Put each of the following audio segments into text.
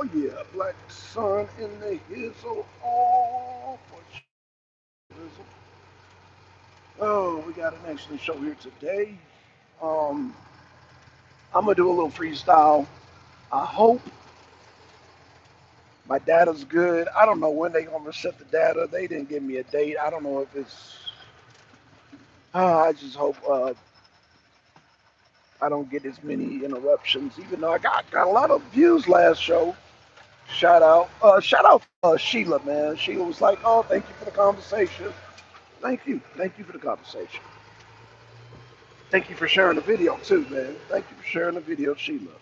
Oh yeah, Black Sun in the hizzle. Oh, for shizzle. Oh, we got an excellent show here today. Um, I'm gonna do a little freestyle. I hope my data's good. I don't know when they gonna reset the data. They didn't give me a date. I don't know if it's. I just hope I don't get as many interruptions. Even though I got a lot of views last show. Shout out to Sheila, man. Sheila was like, "Oh, thank you for the conversation. Thank you for the conversation. Thank you for sharing the video too, man. Thank you for sharing the video, Sheila.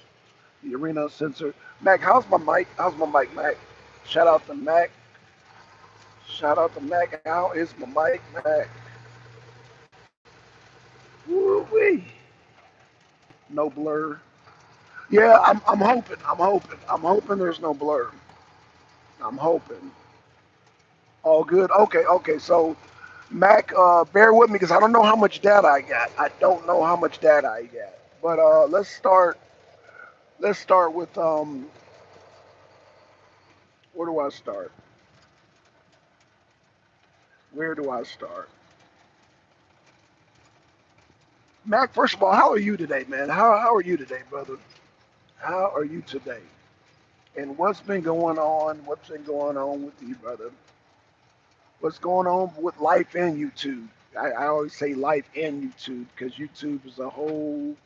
The ARENA Uncensored. Mac, how's my mic? How's my mic, Mac? Shout out to Mac. Shout out to Mac. How is my mic, Mac? Woo wee. No blur. Yeah, I'm hoping. I'm hoping there's no blur. I'm hoping. All good. Okay. So, Mac, bear with me because I don't know how much data I got. I don't know how much data I got. But let's start. Let's start with where do I start? Where do I start? Mac, first of all, how are you today, man? How are you today, brother? How are you today? And what's been going on? What's been going on with you, brother? What's going on with life and YouTube? I always say life and YouTube because YouTube is a whole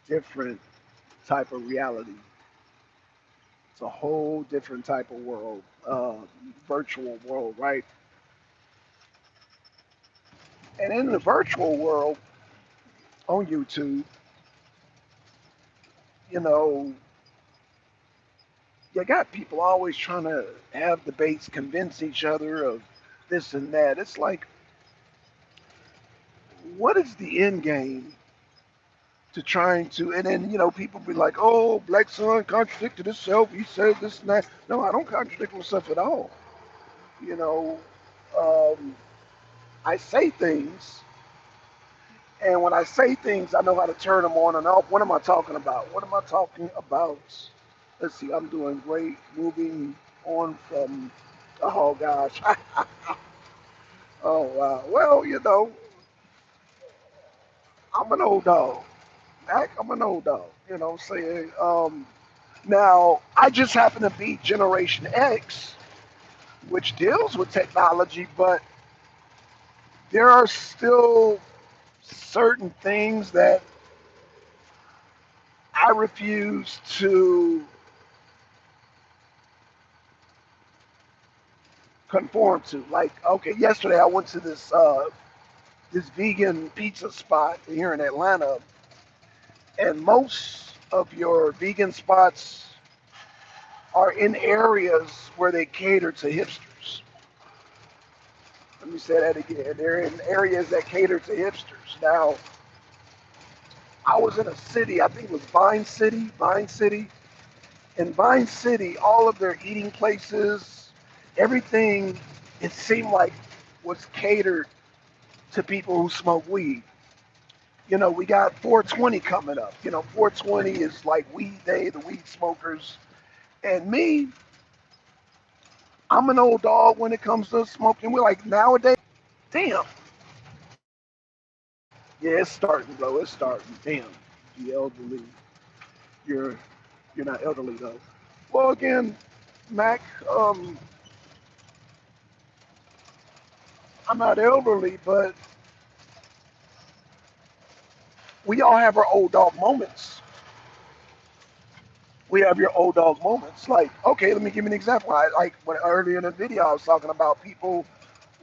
different type of reality. It's a whole different type of world, virtual world, right? And in the virtual world on YouTube, you know, you got people always trying to have debates, convince each other of this and that. It's like, what is the end game to trying to? And then people be like, "Oh, Black Son contradicted himself. He said this and that." No, I don't contradict myself at all. You know, um, I say things, and when I say things, I know how to turn them on and off. What am I talking about? What am I talking about? Let's see. I'm doing great. Moving on from. Oh gosh. Oh wow. Well, I'm an old dog. Mac, I'm an old dog. You know what I'm saying? Now, I just happen to be Generation X, which deals with technology, but there are still certain things that I refuse to conform to. Like, okay, yesterday I went to this vegan pizza spot here in Atlanta, and most of your vegan spots are in areas where they cater to hipsters. Let me say that again. They're in areas that cater to hipsters. Now, I was in a city, I think it was Vine City. In Vine City, all of their eating places, everything, it seemed like was catered to people who smoke weed. We got 420 coming up. 420 is like weed day, the weed smokers. And me, I'm an old dog when it comes to smoking. We're like nowadays, damn. Yeah, it's starting, bro. It's starting. Damn. The elderly. You're you're not elderly though. Well, again, Mac, I'm not elderly, but we all have our old dog moments. We have your old dog moments. Like, okay, let me give you an example. Like when earlier in the video I was talking about people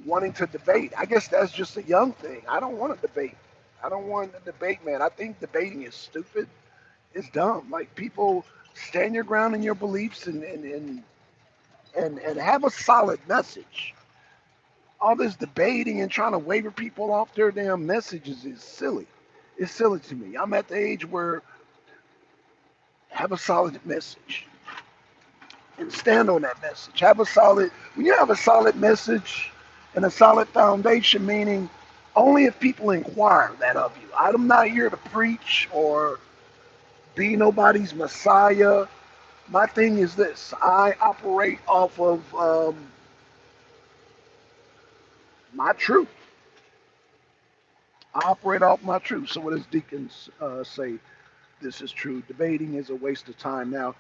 wanting to debate. I guess that's just a young thing. I don't want to debate. I don't want to debate, man. I think debating is stupid. It's dumb. Like people stand your ground in your beliefs and have a solid message. All this debating and trying to waver people off their damn messages is silly. It's silly to me. I'm at the age where have a solid message and stand on that message. When you have a solid message and a solid foundation, meaning only if people inquire that of you. I'm not here to preach or be nobody's messiah. My thing is this: I operate off of my truth. I operate off my truth. So what does Deacons say? This is true. Debating is a waste of time. Now,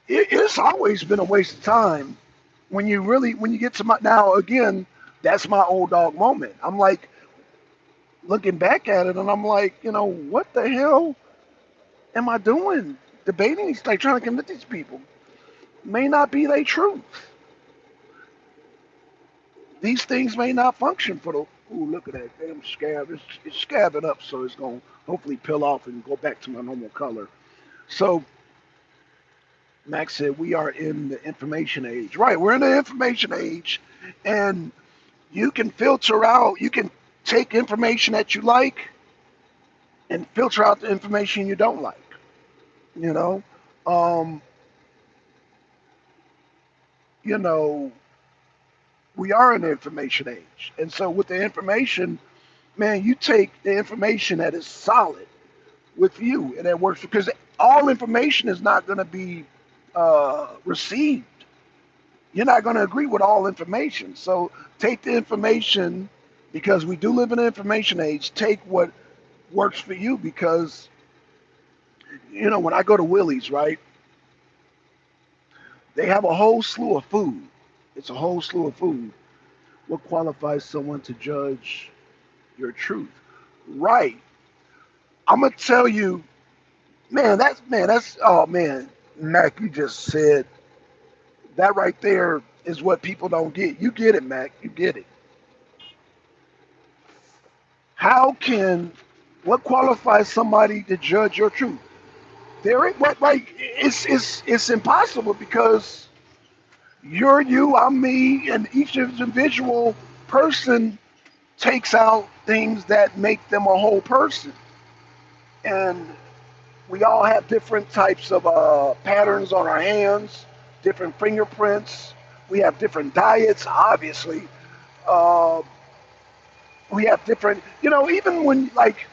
it's always been a waste of time when you get to my now again. That's my old dog moment. I'm like looking back at it, and I'm like, what the hell am I doing? Debating, it's like trying to convince these people may not be their truth. These things may not function for the. Ooh, look at that damn scab. It's scabbing up, so it's going to hopefully peel off and go back to my normal color. So, Max said, we are in the information age. Right, we're in the information age, and you can filter out, you can take information that you like and filter out the information you don't like. You know, um, you know, we are in the information age, and so with the information, man, you take the information that is solid with you and that works because all information is not going to be received. You're not going to agree with all information. So take the information because we do live in an information age. Take what works for you because when I go to Willie's, right, they have a whole slew of food. It's a whole slew of food. What qualifies someone to judge your truth? Right. I'm gonna tell you, man, that's oh man, Mac, you just said that right there is what people don't get. You get it, Mac. You get it. How can what qualifies somebody to judge your truth? There ain't what like it's impossible because you're you, I'm me, and each individual person takes out things that make them a whole person. And we all have different types of patterns on our hands, different fingerprints. We have different diets, obviously. Uh, we have different, even when, like,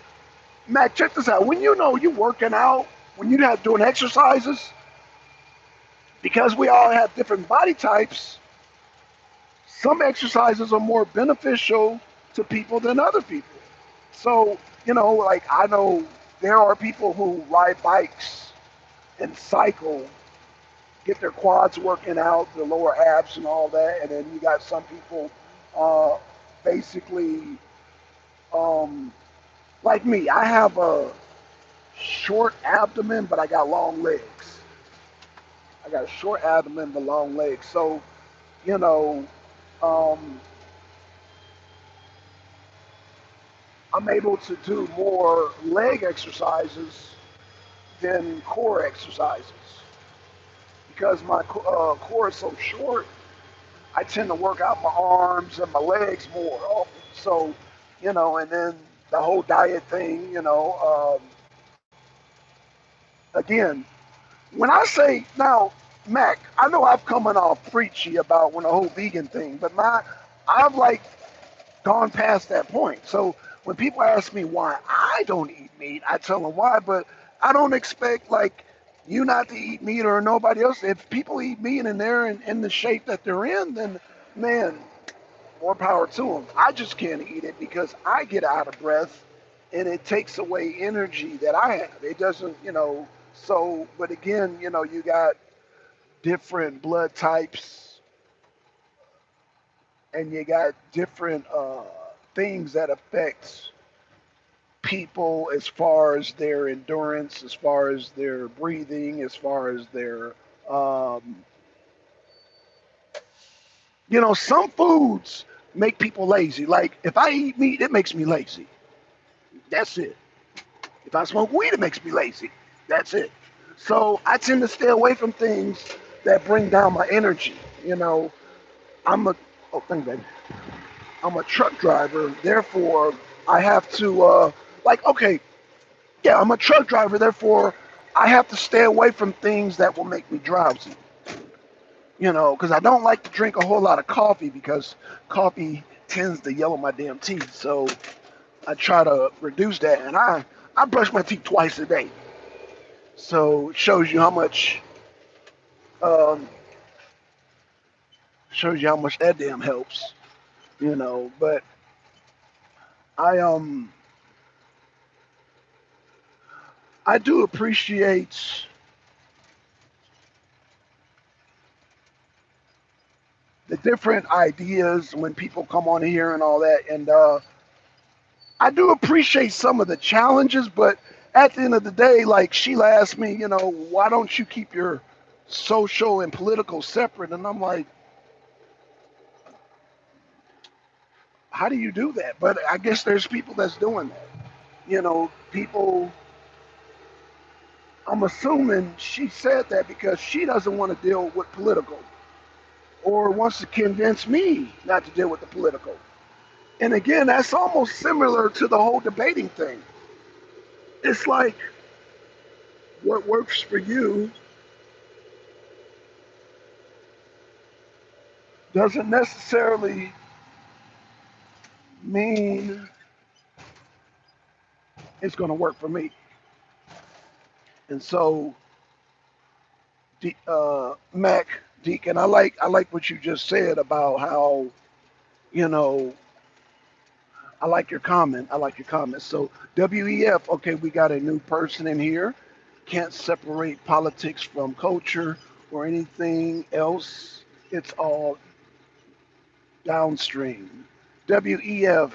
Matt, check this out. When you're working out, when you're not doing exercises, because we all have different body types, some exercises are more beneficial to people than other people. So, like I know there are people who ride bikes and cycle, get their quads working out, their lower abs and all that, and then you got some people uh, basically um, like me. I have a short abdomen, but I got long legs. I got a short abdomen but long legs. So, you know, um, I'm able to do more leg exercises than core exercises because my core is so short. I tend to work out my arms and my legs more often. So, and then the whole diet thing, again, when I say now, Mac, I know I've coming off preachy about when the whole vegan thing, but I've like gone past that point. So when people ask me why I don't eat meat, I tell them why, but I don't expect like you not to eat meat or nobody else. If people eat meat and they're in the shape that they're in, then man, more power to them. I just can't eat it because I get out of breath and it takes away energy that I have. It doesn't, so, but again, you got different blood types and you got different things that affect people as far as their endurance, as far as their breathing, as far as their, um, some foods make people lazy. Like if I eat meat, it makes me lazy. That's it. If I smoke weed, it makes me lazy. That's it. So I tend to stay away from things that bring down my energy. I'm a oh, thank you, baby. I'm a truck driver, therefore I have to like okay, yeah, I'm a truck driver, therefore I have to stay away from things that will make me drowsy. Because I don't like to drink a whole lot of coffee because coffee tends to yellow my damn teeth. So I try to reduce that, and I brush my teeth twice a day. So it shows you how much Um, Shows you how much that damn helps, But I I do appreciate the different ideas when people come on here and all that, and I do appreciate some of the challenges. But at the end of the day, like Sheila asked me, why don't you keep your social and political separate? And I'm like, how do you do that? But I guess there's people that's doing that. People, I'm assuming she said that because she doesn't want to deal with political or wants to convince me not to deal with the political. And again, that's almost similar to the whole debating thing. It's like what works for you doesn't necessarily mean it's going to work for me. And so, Mac Deacon, I like what you just said about how you know I like your comment. I like your comment. So WEF, okay, we got a new person in here. Can't separate politics from culture or anything else. It's all downstream. WEF,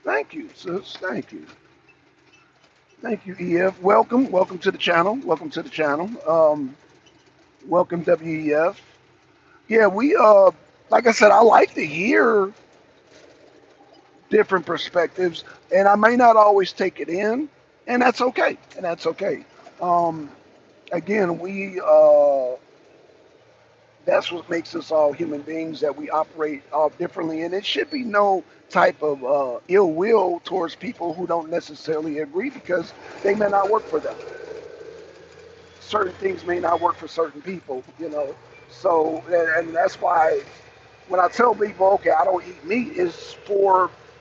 thank you, sis. Thank you. Thank you, EF. Welcome. Welcome to the channel. Welcome to the channel. Welcome, WEF. Yeah, we like I said, I like to hear different perspectives, and I may not always take it in, and that's okay. And that's okay. Um, Again, we that's what makes us all human beings, that we operate all differently, and it should be no type of ill will towards people who don't necessarily agree because they may not work for them. Certain things may not work for certain people. So, and that's why when I tell people, okay, I don't eat meat,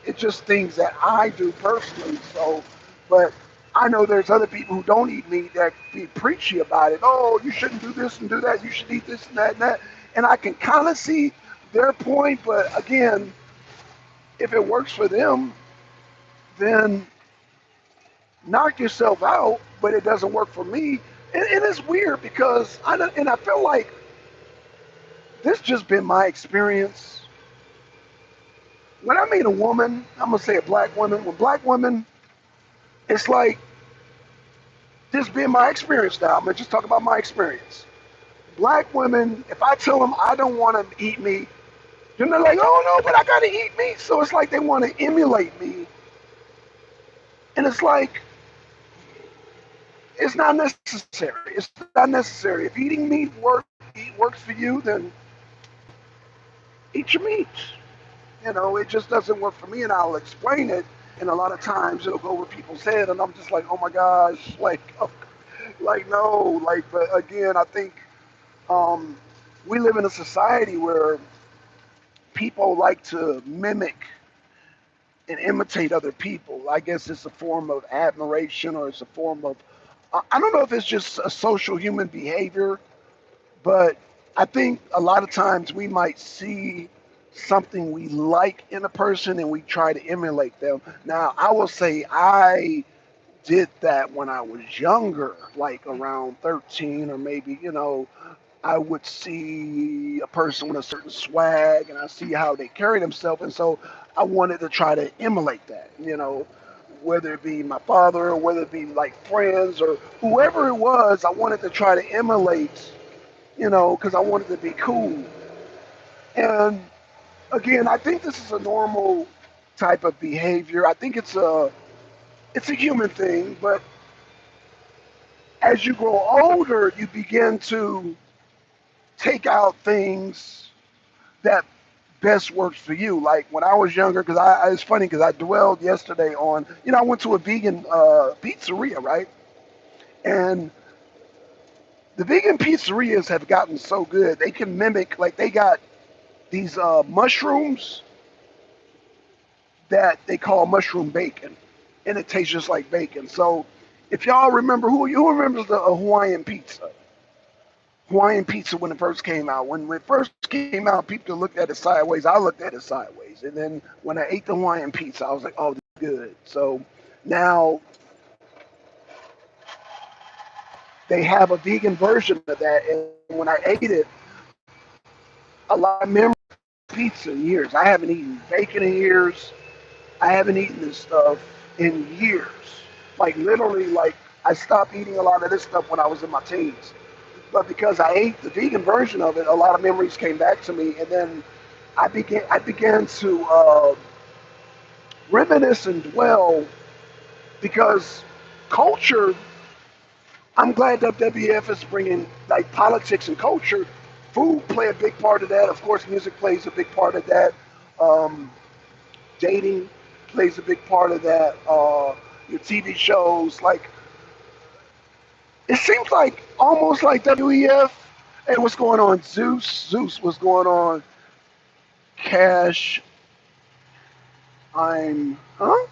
it's just things that I do personally. So, but I know there's other people who don't eat meat that be preachy about it. Oh, you shouldn't do this and do that. You should eat this and that and that. And I can kind of see their point, but again, if it works for them, then knock yourself out. But it doesn't work for me, and it's weird because I feel like this just been my experience. When I meet a woman, I'm gonna say a black woman. With black women, it's like this being my experience now. I'm gonna just talk about my experience. Black women, if I tell them I don't want to eat meat, then they're like, "Oh no, but I gotta eat meat." So it's like they want to emulate me, and it's like it's not necessary. It's not necessary. If eating meat works for you, then eat your meat. It just doesn't work for me, and I'll explain it. And a lot of times it'll go over people's head, and I'm just like, oh my gosh, like, oh, like no, like. But again, I think um, we live in a society where people like to mimic and imitate other people. I guess it's a form of admiration, or it's a form of, I don't know if it's just a social human behavior, but I think a lot of times we might see something we like in a person and we try to emulate them. Now, I will say I did that when I was younger, like around 13, or maybe, I would see a person with a certain swag and I see how they carry themselves. And so I wanted to try to emulate that, whether it be my father or whether it be like friends or whoever it was. I wanted to try to emulate, because I wanted to be cool. And again, I think this is a normal type of behavior. I think it's a human thing, but as you grow older, you begin to take out things that best works for you. Like when I was younger, because it's funny because I dwelled yesterday on, I went to a vegan pizzeria, right? And the vegan pizzerias have gotten so good. They can mimic, like they got these mushrooms that they call mushroom bacon, and it tastes just like bacon. So if y'all remember, who remembers the Hawaiian pizza? Hawaiian pizza when it first came out. When it first came out, people looked at it sideways. I looked at it sideways. And then when I ate the Hawaiian pizza, I was like, oh, this is good. So now they have a vegan version of that. And when I ate it, a lot of memory pizza in years. I haven't eaten bacon in years. I haven't eaten this stuff in years. Like literally, like I stopped eating a lot of this stuff when I was in my teens. But because I ate the vegan version of it, a lot of memories came back to me, and then I began to reminisce and dwell because culture. I'm glad WWF is bringing like politics and culture. Food play a big part of that. Of course, music plays a big part of that. Um, Dating plays a big part of that. Your TV shows, like it seems like almost like WEF. Hey, what's going on, Zeus? Zeus, what's going on? Cash, huh?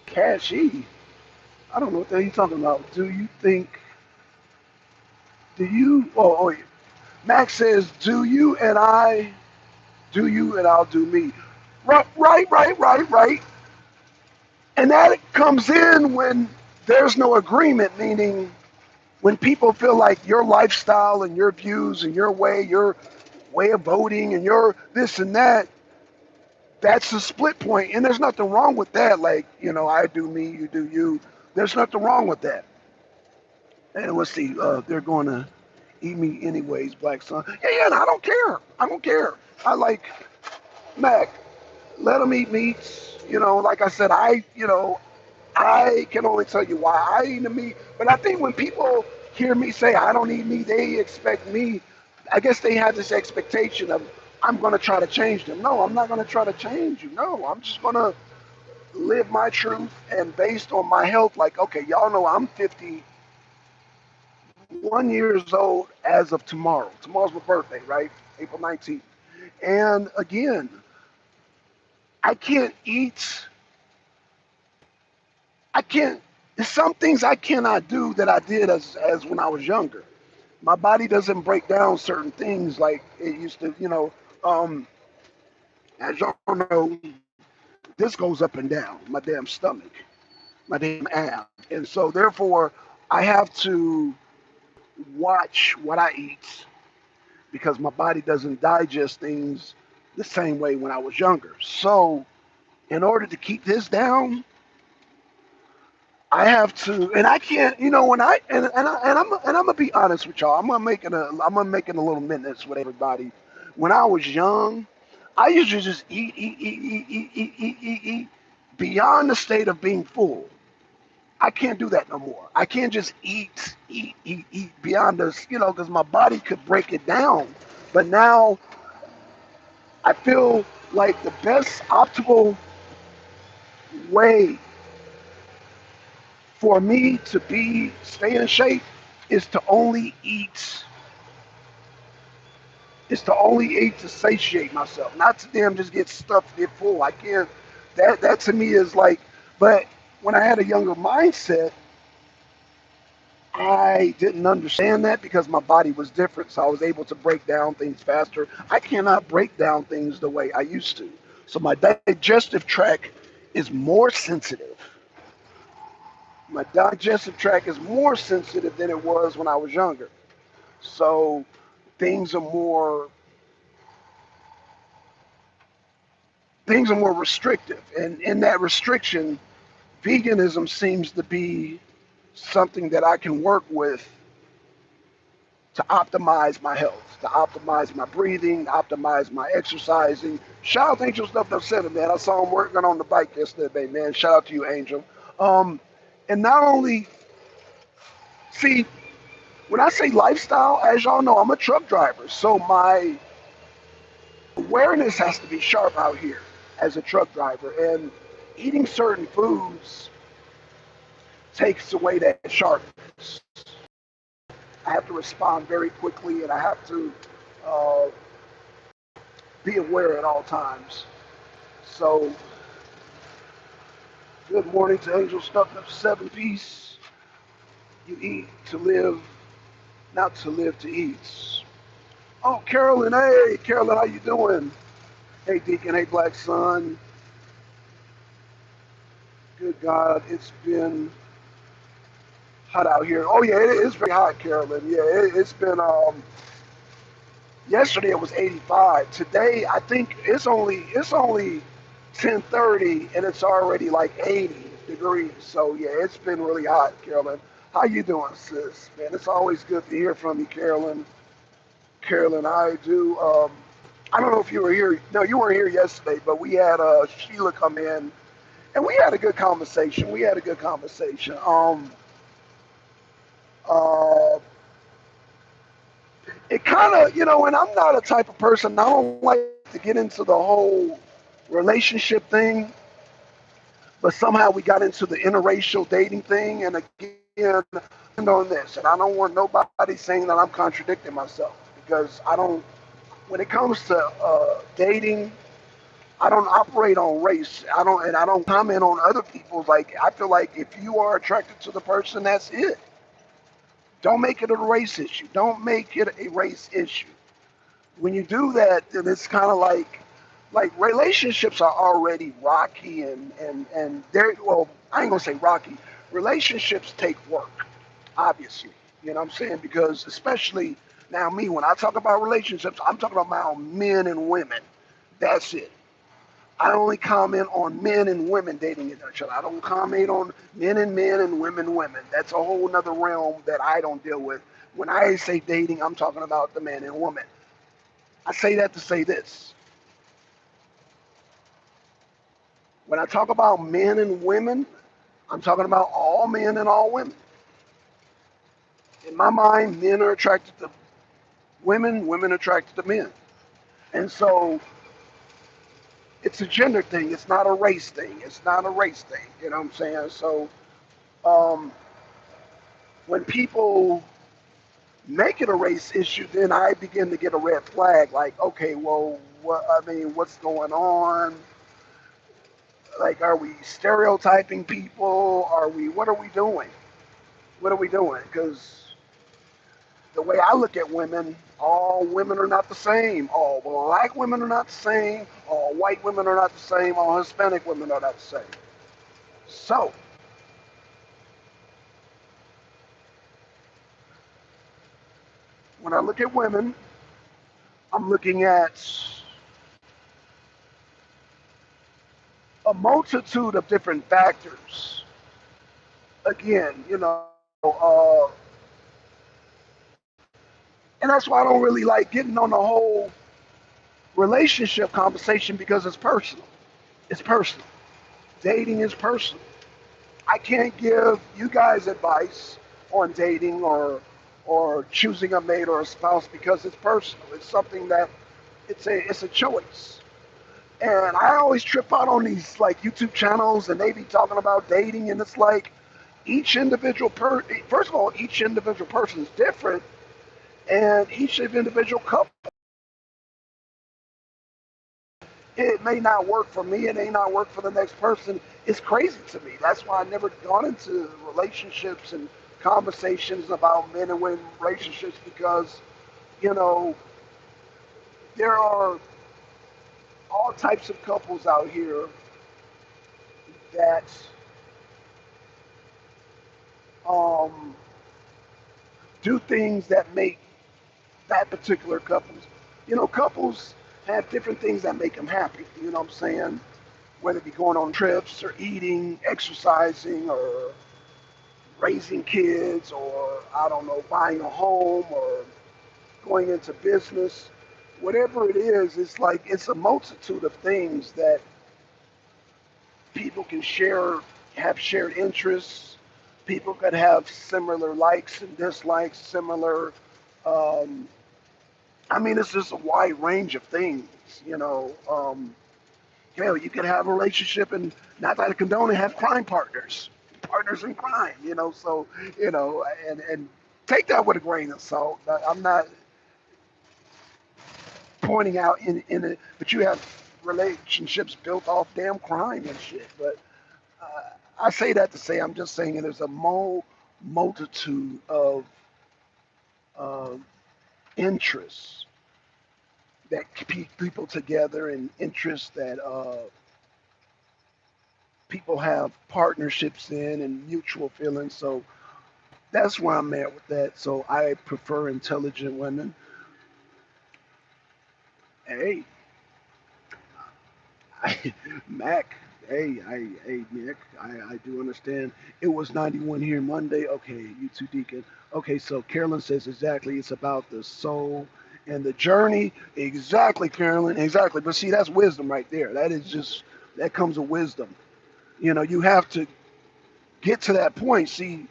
Cashy. I don't know what the hell you're talking about. Oh, Max says, do you and I'll do me. Right. And that comes in when there's no agreement, meaning when people feel like your lifestyle and your views and your way of voting and your this and that, that's the split point. And there's nothing wrong with that. Like, I do me, you do you. There's nothing wrong with that. And let's see, they're going to eat me anyways, Black Son. Yeah, and I don't care. I don't care. I like Mac. Let them eat meats. Like I said, I can only tell you why I eat the meat. But I think when people hear me say I don't eat meat, they expect me. I guess they have this expectation of I'm going to try to change them. No, I'm not going to try to change you. No, I'm just going to live my truth and based on my health. Like, okay, y'all know I'm 51 years old as of tomorrow. Tomorrow's my birthday, right? April 19th. And again, I can't eat. I can't. There's some things I cannot do that I did as when I was younger. My body doesn't break down certain things like it used to. As y'all know, this goes up and down. My damn stomach, my damn ab, and so therefore I have to watch what I eat because my body doesn't digest things the same way when I was younger. So in order to keep this down, I have to, and I can't, when I'm gonna be honest with y'all. I'm gonna making a little minutes with everybody. When I was young, I used to just eat beyond the state of being full. I can't do that no more. I can't just eat beyond this, because my body could break it down. But now I feel like the best optimal way for me to stay in shape is to only eat to satiate myself, not to damn just get stuffed, get full. I can't. That to me is like. But when I had a younger mindset, I didn't understand that because my body was different, so I was able to break down things faster. I cannot break down things the way I used to. So my digestive tract is more sensitive. My digestive tract is more sensitive than it was when I was younger. So things are more restrictive, and in that restriction, veganism seems to be something that I can work with to optimize my health, to optimize my breathing, optimize my exercising. Shout out to Angel Stuff That Said It, man. I saw him working on the bike yesterday, man. Shout out to you, Angel. And not only, see, when I say lifestyle, as y'all know, I'm a truck driver. So my awareness has to be sharp out here as a truck driver. And eating certain foods takes away that sharpness. I have to respond very quickly and I have to uh, be aware at all times. So, good morning to Angel Stuff Up 7 Piece. You eat to live, not to live to eat. Oh, Carolyn, hey, Carolyn, how you doing? Hey, Deacon, hey, Black Son. Good God, it's been hot out here. Oh yeah, it is very hot, Carolyn. Yeah, it's been. Yesterday it was 85. Today I think it's only 10:30 and it's already like 80 degrees. So yeah, it's been really hot, Carolyn. How you doing, sis? Man, it's always good to hear from you, Carolyn. Carolyn, I do. I don't know if you were here. No, you weren't here yesterday, but we had Sheila come in and we had a good conversation. We had a good conversation. Uh, it kind of, and I'm not a type of person, I don't like to get into the whole relationship thing, but somehow we got into the interracial dating thing. And again, on this, and I don't want nobody saying that I'm contradicting myself because I don't, when it comes to dating, I don't operate on race. I don't comment on other people's. Like, I feel like if you are attracted to the person, that's it. Don't make it a race issue. Don't make it a race issue. When you do that, then it's kind of like relationships are already rocky and they're, well, I ain't gonna say rocky. Relationships take work, obviously. You know what I'm saying? Because especially now, me, when I talk about relationships, I'm talking about men and women. That's it. I only comment on men and women dating each other. I don't comment on men and women. That's a whole nother realm that I don't deal with. When I say dating, I'm talking about the man and woman. I say that to say this. When I talk about men and women, I'm talking about all men and all women. In my mind, men are attracted to women, women are attracted to men. And so it's a gender thing. It's not a race thing. It's not a race thing. You know what I'm saying? So um, when people make it a race issue, then I begin to get a red flag. Like, okay, well, what's going on? Like, are we stereotyping people? What are we doing? What are we doing? Because the way I look at women, all women are not the same. All black women are not the same. All white women are not the same. All Hispanic women are not the same. So when I look at women, I'm looking at a multitude of different factors. Again, and that's why I don't really like getting on the whole relationship conversation because it's personal. It's personal. Dating is personal. I can't give you guys advice on dating or choosing a mate or a spouse because it's personal. It's something that it's a choice. And I always trip out on these like YouTube channels and they be talking about dating and it's like first of all, each individual person is different and each individual couple, it may not work for me, it may not work for the next person. It's crazy to me. That's why I never gone into relationships and conversations about men and women relationships because, you know, there are all types of couples out here that um, do things that make that particular couples. Couples have different things that make them happy. You know what I'm saying? Whether it be going on trips or eating, exercising, or raising kids, or I don't know, buying a home or going into business. Whatever it is, it's like it's a multitude of things that people can share, have shared interests. People could have similar likes and dislikes, similar. Um, it's just a wide range of things, you know. You could have a relationship and not that I condone it, have crime partners in crime, So, and take that with a grain of salt. I'm not pointing out in it, but you have relationships built off damn crime and shit. But I say that to say I'm just saying there's a multitude of uh, interests that keep people together, and interests that people have partnerships in and mutual feelings. So that's where I'm at with that. So I prefer intelligent women. Hey, I, Mac. Hey, Nick. I do understand. It was 91 here Monday. Okay, you too, Deacon. Okay, so Carolyn says exactly. It's about the soul and the journey. Exactly, Carolyn. Exactly. But see, that's wisdom right there. That is just that comes with wisdom. You know, you have to get to that point. See,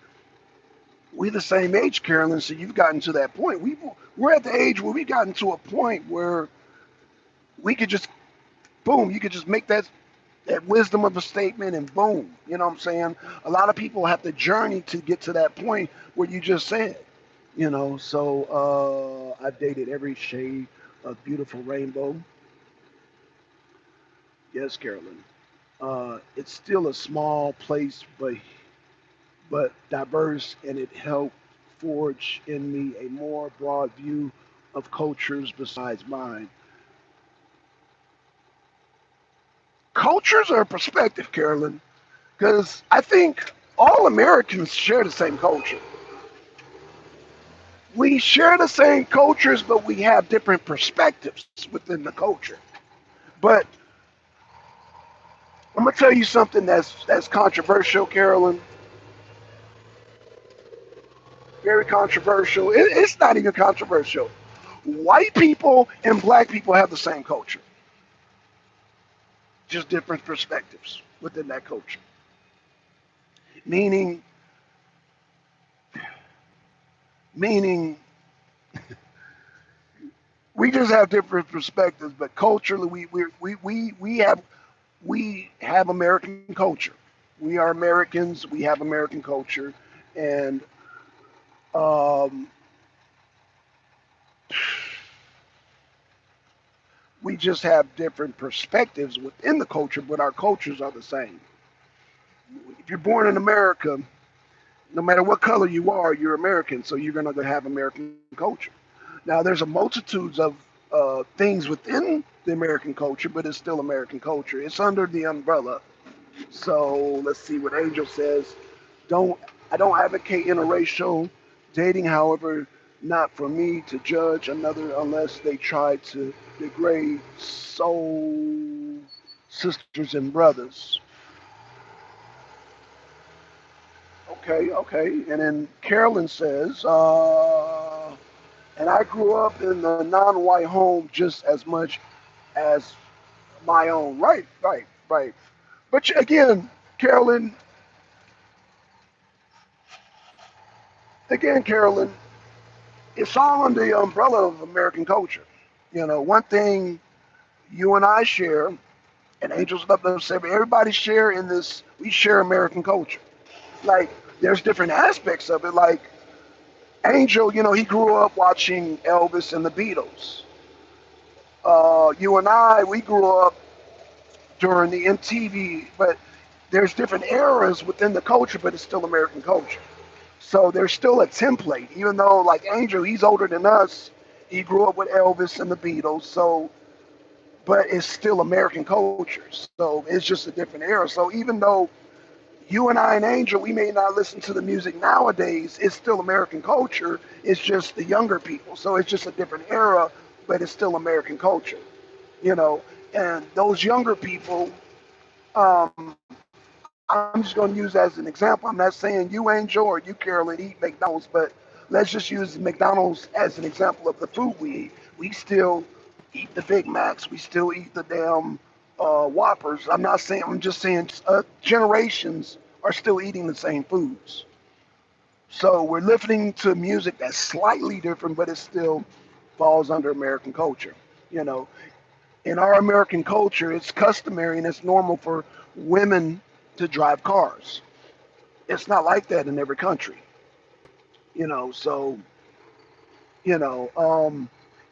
we the same age, Carolyn. So you've gotten to that point. We're at the age where we gotten to a point where we could just boom. You could just make that wisdom of a statement and boom. You know what I'm saying? A lot of people have to journey to get to that point where you just said. You know, so I've dated every shade of beautiful rainbow. Yes, Carolyn. It's still a small place, but diverse, and it helped forge in me a more broad view of cultures besides mine. Cultures are a perspective, Carolyn, because I think all Americans share the same culture. We share the same cultures, but we have different perspectives within the culture. But I'm gonna tell you something that's controversial, Carolyn. Very controversial. It's not even controversial. White people and black people have the same culture, just different perspectives within that culture. Meaning, meaning, we just have different perspectives, but culturally, we have American culture. We are Americans. We have American culture, and um, we just have different perspectives within the culture, but our cultures are the same. If you're born in America, no matter what color you are, you're American, so you're going to have American culture. Now, there's a multitudes of things within the American culture, but it's still American culture. It's under the umbrella. So let's see what Angel says. Don't I don't advocate interracial dating, however, not for me to judge another unless they try to degrade soul sisters and brothers. Okay. And then Carolyn says, and I grew up in a non-white home just as much as my own. Right. But again, Carolyn, Carolyn, it's all under the umbrella of American culture. You know, one thing you and I share, and Angels love to say, but everybody share in this, we share American culture. Like, there's different aspects of it. Like, Angel, you know, he grew up watching Elvis and the Beatles. You and I, we grew up during the MTV, but there's different eras within the culture, but it's still American culture. So there's still a template, even though like Angel, he's older than us. He grew up with Elvis and the Beatles, so but it's still American culture. So it's just a different era. So even though you and I and Angel, we may not listen to the music nowadays, it's still American culture. It's just the younger people. So it's just a different era, but it's still American culture, you know. And those younger people, um, I'm just going to use as an example. I'm not saying you, Angel, or you, Carolyn, eat McDonald's, but let's just use McDonald's as an example of the food we eat. We still eat the Big Macs. We still eat the damn Whoppers. I'm not saying, I'm just saying generations are still eating the same foods. So we're listening to music that's slightly different, but it still falls under American culture. You know, in our American culture, it's customary and it's normal for women to drive cars. It's not like that in every country, you know. So, you know,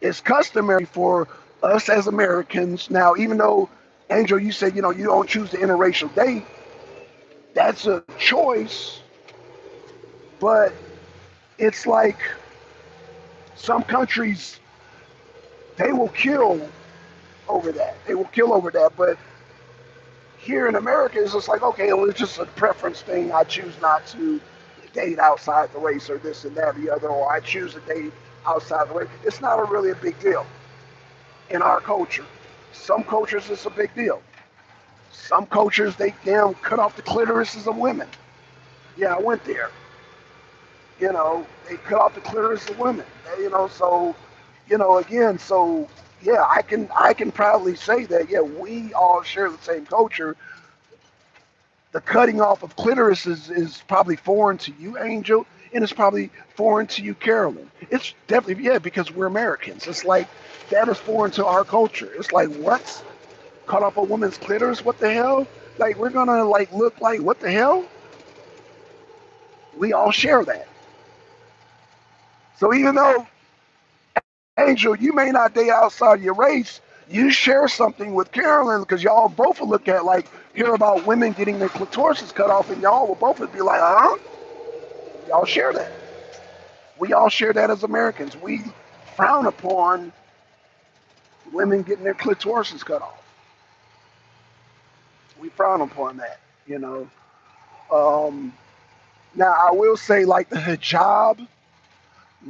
it's customary for us as Americans. Now, even though Angel, you said, you know, you don't choose the interracial date, that's a choice, but it's like Some countries, they will kill over that. They will kill over that. But here in America, it's just like, okay, well, it's just a preference thing. I choose not to date outside the race or this and that or the other, or I choose to date outside the race. It's not really a big deal in our culture. Some cultures, it's a big deal. Some cultures, they damn cut off the clitorises of women. Yeah, I went there. They cut off the clitoris of women. So, again, so yeah, I can proudly say that, yeah, we all share the same culture. The cutting off of clitorises is probably foreign to you, Angel, and it's probably foreign to you, Carolyn. It's definitely, yeah, because we're Americans. It's like that is foreign to our culture. It's like, what? Cut off a woman's clitoris? What the hell? Like, we're gonna like look like what the hell? We all share that. So even though, Angel, you may not date outside your race, you share something with Carolyn because y'all both will look at like hear about women getting their clitorises cut off, and y'all will both be like, huh? Y'all share that. We all share that as Americans. We frown upon women getting their clitorises cut off. We frown upon that. Um, Now I will say, like the hijab,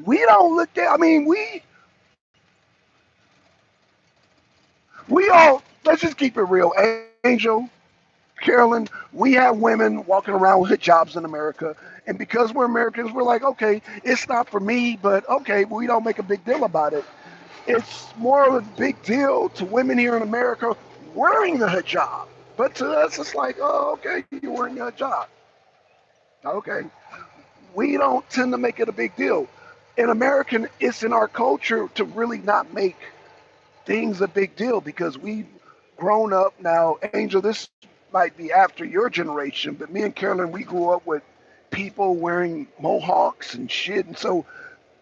we don't look at. I mean, we all, let's just keep it real, Angel, Carolyn. We have women walking around with hijabs in America, and because we're Americans, we're like, okay, it's not for me, but okay, we don't make a big deal about it. It's more of a big deal to women here in America wearing the hijab, but to us, it's like, oh, okay, you're wearing a hijab. Okay, we don't tend to make it a big deal. In American, it's in our culture to really not make things a big deal because we've grown up now. Angel, this might be after your generation, but me and Carolyn, we grew up with people wearing mohawks and shit, and so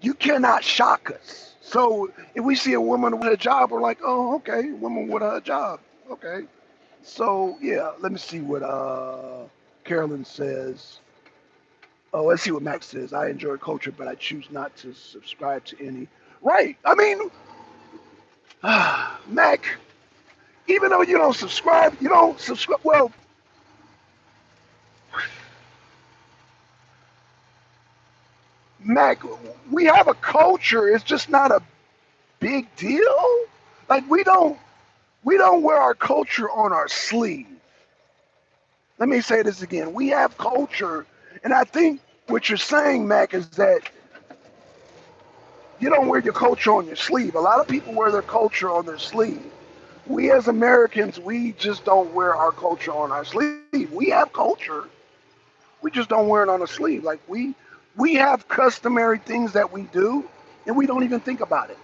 you cannot shock us. So if we see a woman with a job, we're like, oh, okay, woman with a job, okay. So yeah, let me see what Carolyn says. Oh, let's see what Max says. I enjoy culture, but I choose not to subscribe to any. Right. I mean, Mac, even though you don't subscribe. Well, Mac, we have a culture. It's just not a big deal. Like we don't wear our culture on our sleeve. Let me say this again. We have culture, and I think what you're saying, Mac, is that you don't wear your culture on your sleeve. A lot of people wear their culture on their sleeve. We as Americans, we just don't wear our culture on our sleeve. We have culture, we just don't wear it on a sleeve. Like we have customary things that we do, and we don't even think about it.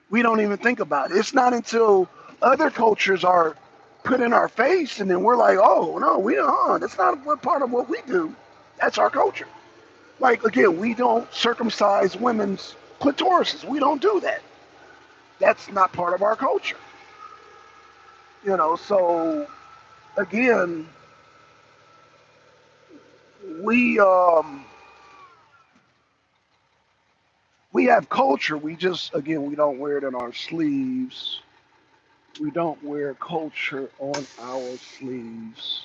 We don't even think about it. It's not until other cultures are put in our face, and then we're like, oh no, we don't. That's not what part of what we do. That's our culture. Like again, we don't circumcise women's clitorises. We don't do that. That's not part of our culture. So again, we um we have culture. We just again we don't wear it in our sleeves. We don't wear culture on our sleeves.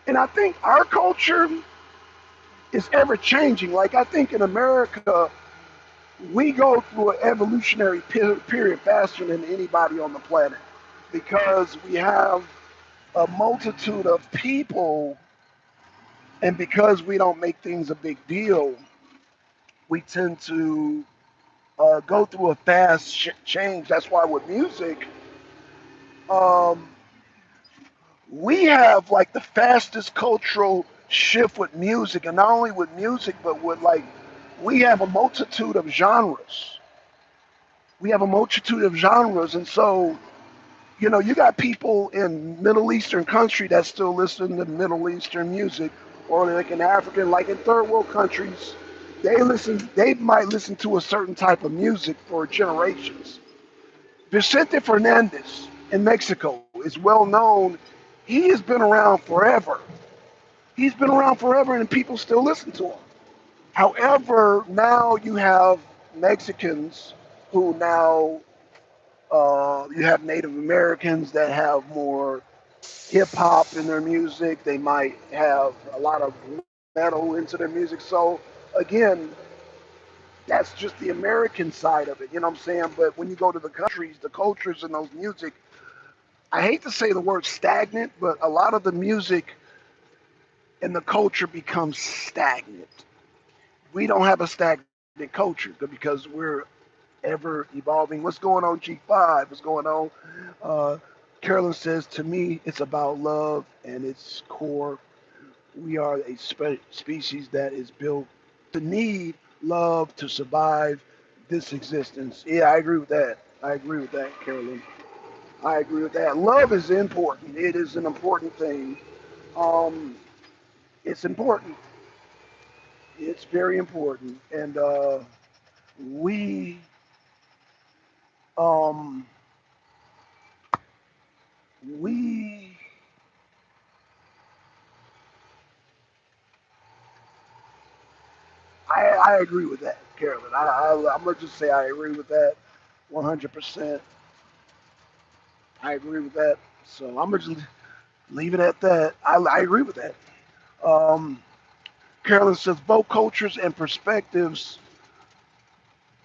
And I think our culture is ever changing. Like I think in America, we go through an evolutionary period faster than anybody on the planet because we have a multitude of people, and because we don't make things a big deal, we tend to go through a fast change. That's why with music, um, we have like the fastest cultural shift with music, and not only with music, but with like we have a multitude of genres. We have a multitude of genres, and so you got people in Middle Eastern country that still listen to Middle Eastern music, or like in African, like in third world countries, they might listen to a certain type of music for generations. Vicente Fernandez in Mexico is well known. He has been around forever. He's been around forever, and people still listen to him. However, now you have Mexicans who now you have Native Americans that have more hip hop in their music. They might have a lot of metal into their music. So again, that's just the American side of it. You know what I'm saying? But when you go to the countries, the cultures and those music, I hate to say the word stagnant, but a lot of the music and the culture becomes stagnant. We don't have a stagnant culture because we're ever evolving. What's going on, G5? What's going on? Uh, Carolyn says, to me, it's about love and its core. We are a species that is built to need love to survive this existence. Yeah, I agree with that. I agree with that, Carolyn. I agree with that. Love is important. It is an important thing. Um, it's important. It's very important. And we um, we I agree with that, Carolyn. I'm gonna just say I agree with that, 100%. I agree with that. So I'm gonna just leave it at that. I agree with that. Um, Carolyn says both cultures and perspectives,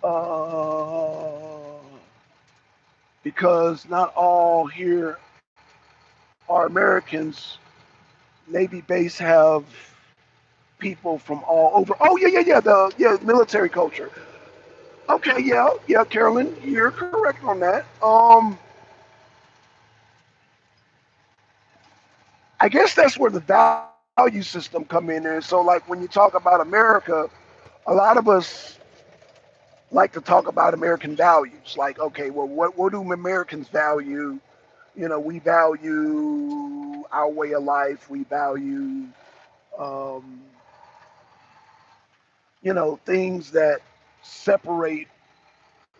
uh, because not all here are Americans. Navy base have people from all over. Oh yeah. The military culture. Okay, yeah, Carolyn, you're correct on that. I guess that's where the value system come in there. So like when you talk about America, a lot of us like to talk about American values. Like, okay, well, what do Americans value? You know, we value our way of life. We value, um, things that separate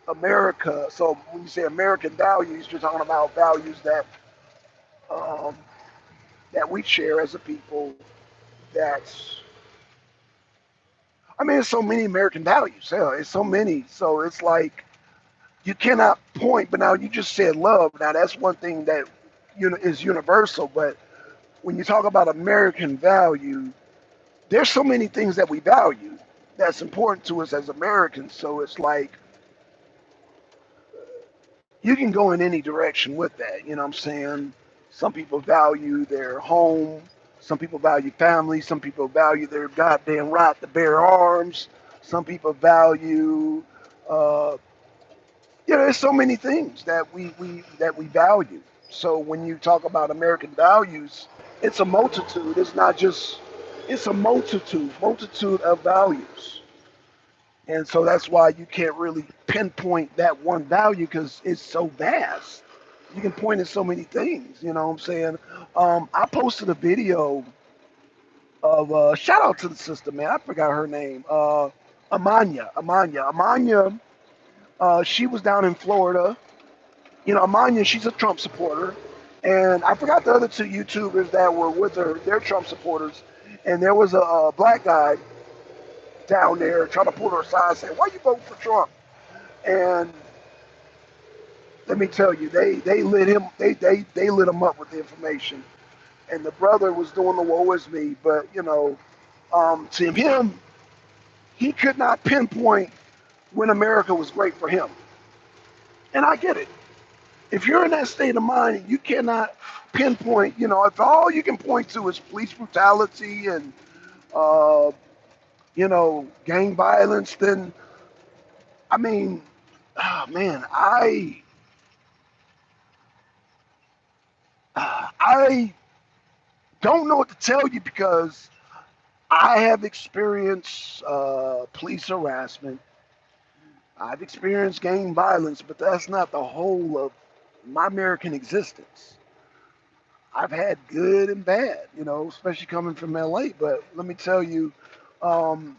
America. So when you say American values, you're talking about values um, that we share as a people. That's I mean, there's so many American values. Yeah, it's so many. So it's like you cannot point. But now you just said love. Now that's one thing that is universal. But when you talk about American value, there's so many things that we value that's important to us as Americans. So it's like you can go in any direction with that. You know what I'm saying? Some people value their home. Some people value family. Some people value their goddamn right to bear arms. Some people value, uh, there's so many things that we value. So when you talk about American values, it's a multitude. It's not just. It's a multitude of values. And so that's why you can't really pinpoint that one value because it's so vast. You can point at so many things, you know what I'm saying? I posted a video of, shout out to the sister, man. I forgot her name. Amanya. She was down in Florida. You know, Amanya, she's a Trump supporter. And I forgot the other two YouTubers that were with her. They're Trump supporters. And there was a black guy down there trying to pull her aside saying, why you voting for Trump? And let me tell you, they lit him up with the information. And the brother was doing the woe is me, but to him, he could not pinpoint when America was great for him. And I get it. If you're in that state of mind, you cannot pinpoint. If all you can point to is police brutality and gang violence, then I mean, oh, man, I don't know what to tell you because I have experienced police harassment. I've experienced gang violence, but that's not the whole of my American existence. I've had good and bad, especially coming from LA. But let me tell you, um,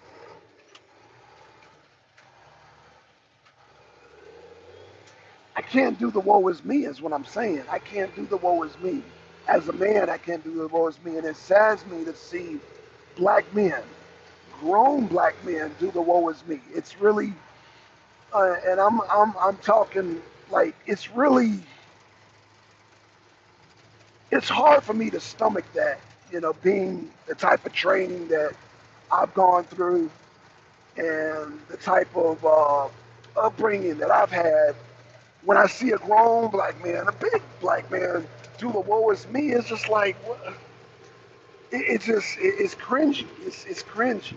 I can't do the woe is me, is what I'm saying. I can't do the woe is me. as a man, I can't do the woe is me, and it saddens me to see black men, grown black men, do the woe is me. It's really, and I'm talking like it's really, it's hard for me to stomach that, being the type of training that I've gone through and the type of upbringing that I've had. When I see a grown black man, a big black man, do the woe is me, it's just like, it's cringy. It's cringy.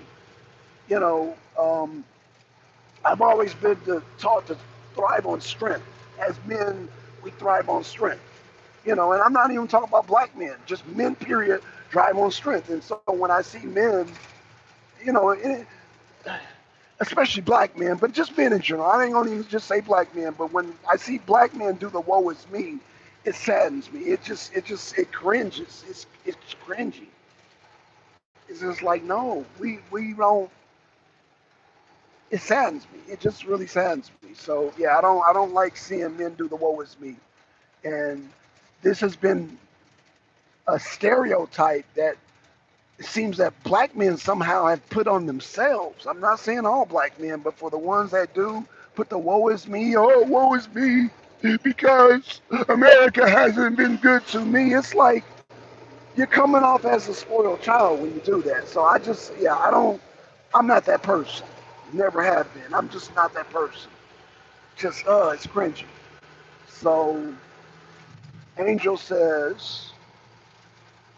You know, I've always been taught to thrive on strength. As men, we thrive on strength. And I'm not even talking about black men, just men, period, thrive on strength. And so when I see men, you know, it, especially black men, but just men in general, I ain't gonna even just say black men, but when I see black men do the woe is me, it saddens me. It cringes. It's cringy. It's just like, no, we don't. It saddens me. It just really saddens me. So yeah, I don't like seeing men do the woe is me. And this has been a stereotype that it seems that black men somehow have put on themselves. I'm not saying all black men, but for the ones that do put the woe is me, oh woe is me, because America hasn't been good to me. It's like you're coming off as a spoiled child when you do that. So I'm not that person. Never have been. I'm just not that person. Just, it's cringy. So Angel says,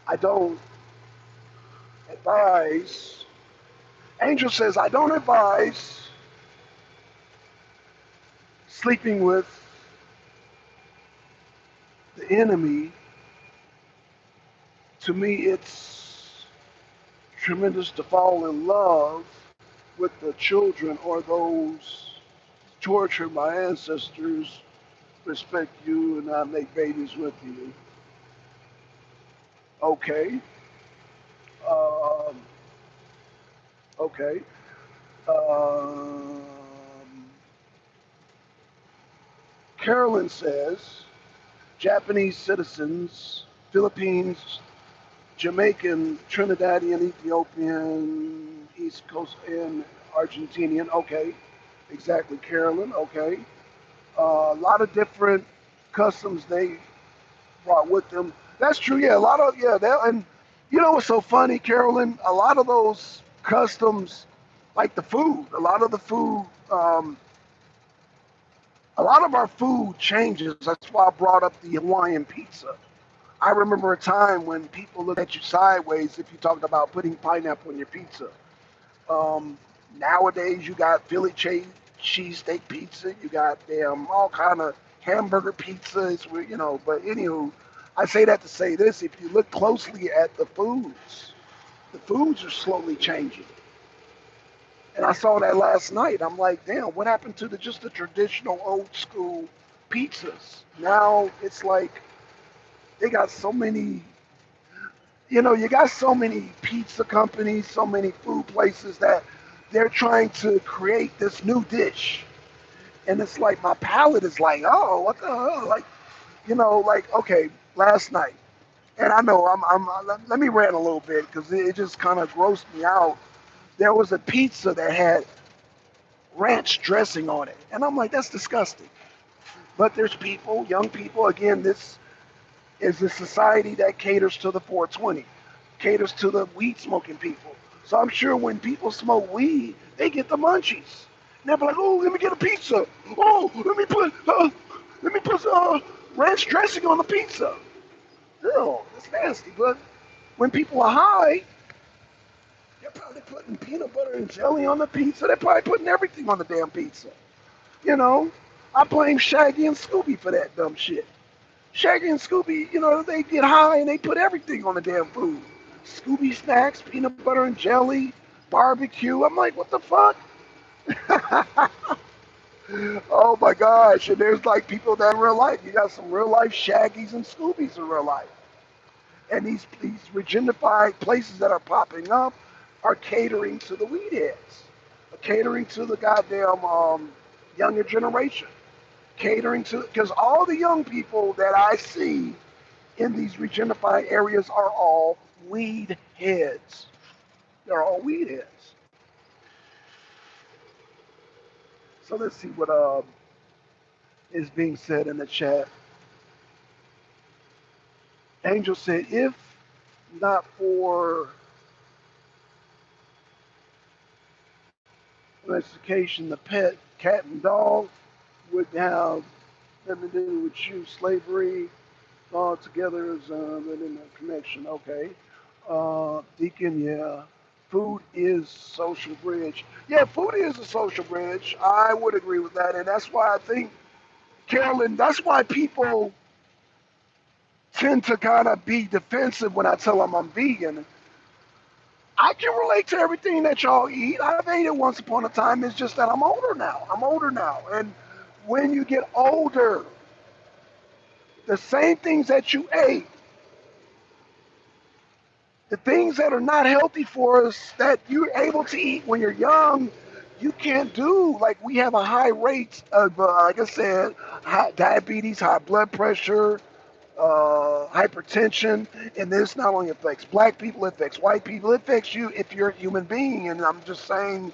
I don't advise. Angel says, I don't advise sleeping with the enemy. To me, it's tremendous to fall in love with the children or those torture my ancestors, respect you, and I make babies with you. Okay. Um, okay. Um, Carolyn says Japanese citizens, Philippines, Jamaican, Trinidadian, Ethiopian, East Coast, and Argentinian. Okay, exactly, Carolyn. Okay. A lot of different customs they brought with them. That's true. Yeah, a lot of and what's so funny, Carolyn? A lot of those customs, like the food, a lot of our food changes. That's why I brought up the Hawaiian pizza. I remember a time when people looked at you sideways if you talked about putting pineapple in your pizza. Um, Nowadays, you got Philly cheesesteak pizza. You got all kind of hamburger pizzas. But anywho, I say that to say this: if you look closely at the foods are slowly changing. And I saw that last night. I'm like, damn, what happened to the traditional old school pizzas? Now it's like they got so many. You got so many pizza companies, so many food places that they're trying to create this new dish. And it's like my palate is like, oh, what the hell? Like, like, okay, last night. And I know let me rant a little bit because it just kind of grossed me out. There was a pizza that had ranch dressing on it. And I'm like, that's disgusting. But there's people, young people, again, this is a society that caters to the 420, caters to the weed smoking people. So I'm sure when people smoke weed, they get the munchies. And they're like, oh, let me get a pizza. Oh, let me put ranch dressing on the pizza. Ew, that's nasty. But when people are high, they're probably putting peanut butter and jelly on the pizza. They're probably putting everything on the damn pizza. You know, I blame Shaggy and Scooby for that dumb shit. Shaggy and Scooby, they get high and they put everything on the damn food. Scooby snacks, peanut butter and jelly, barbecue. I'm like, what the fuck? Oh my gosh. And there's like people that in real life. You got some real life Shaggies and Scoobies in real life. And these regenified places that are popping up are catering to the weed heads, catering to the goddamn younger generation, catering to, because all the young people that I see in these regentrified areas are all weed heads. They're all weed heads. So let's see what is being said in the chat. Angel said, if not for domestication, the pet cat and dog would have nothing to do with you. Slavery all together is in a connection. Okay. Deacon, yeah. Food is social bridge. Yeah, food is a social bridge. I would agree with that. And that's why I think, Carolyn, that's why people tend to kind of be defensive when I tell them I'm vegan. I can relate to everything that y'all eat. I've ate it once upon a time. It's just that I'm older now. I'm older now. And when you get older, the same things that you ate, the things that are not healthy for us that you're able to eat when you're young, you can't do. Like, we have a high rate of, like I said, diabetes, high blood pressure, hypertension, and this not only affects black people, it affects white people, it affects you if you're a human being. And I'm just saying,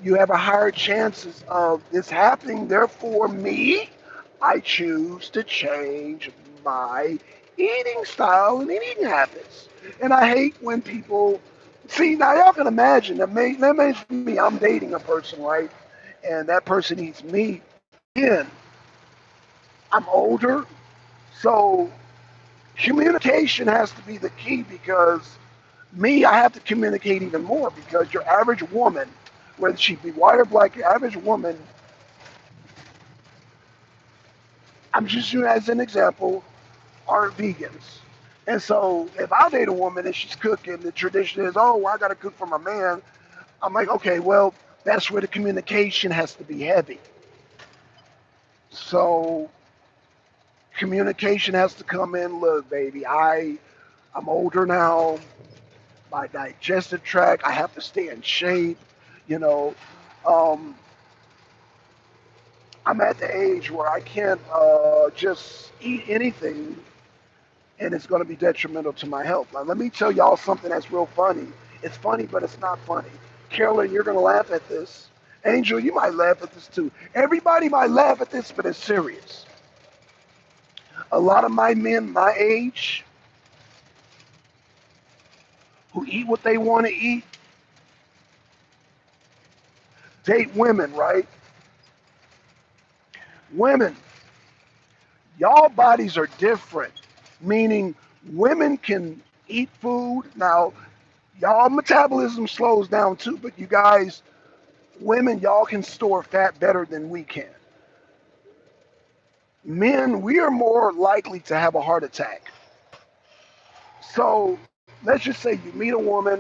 you have a higher chances of this happening. Therefore, me, I choose to change my eating style and eating habits. And I hate when people see, now y'all can imagine that makes me, I'm dating a person, right? And that person eats meat. Again, I'm older, so communication has to be the key, because me, I have to communicate even more, because your average woman, whether she be white or black, your average woman, I'm just using as an example, are vegans. And so if I date a woman and she's cooking, the tradition is, oh, I got to cook for my man. I'm like, okay, well, that's where the communication has to be heavy. So communication has to come in. Look, baby, I'm older now. My digestive tract, I have to stay in shape. You know, um, I'm at the age where I can't just eat anything and it's going to be detrimental to my health. Now, let me tell y'all something that's real funny. It's funny, but it's not funny. Carolyn, you're going to laugh at this. Angel, you might laugh at this too. Everybody might laugh at this, but it's serious. A lot of my men my age who eat what they want to eat date women, right? Women, y'all bodies are different, meaning women can eat food. Now, y'all metabolism slows down too, but you guys, women, y'all can store fat better than we can. Men, we are more likely to have a heart attack. So let's just say you meet a woman,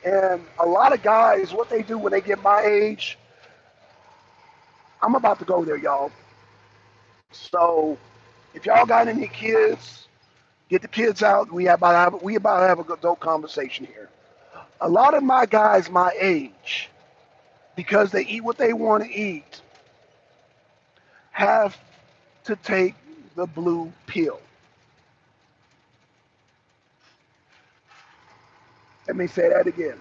and a lot of guys, what they do when they get my age, I'm about to go there, y'all. So if y'all got any kids, get the kids out. We about to have a good adult conversation here. A lot of my guys my age, because they eat what they want to eat, have to take the blue pill. Let me say that again.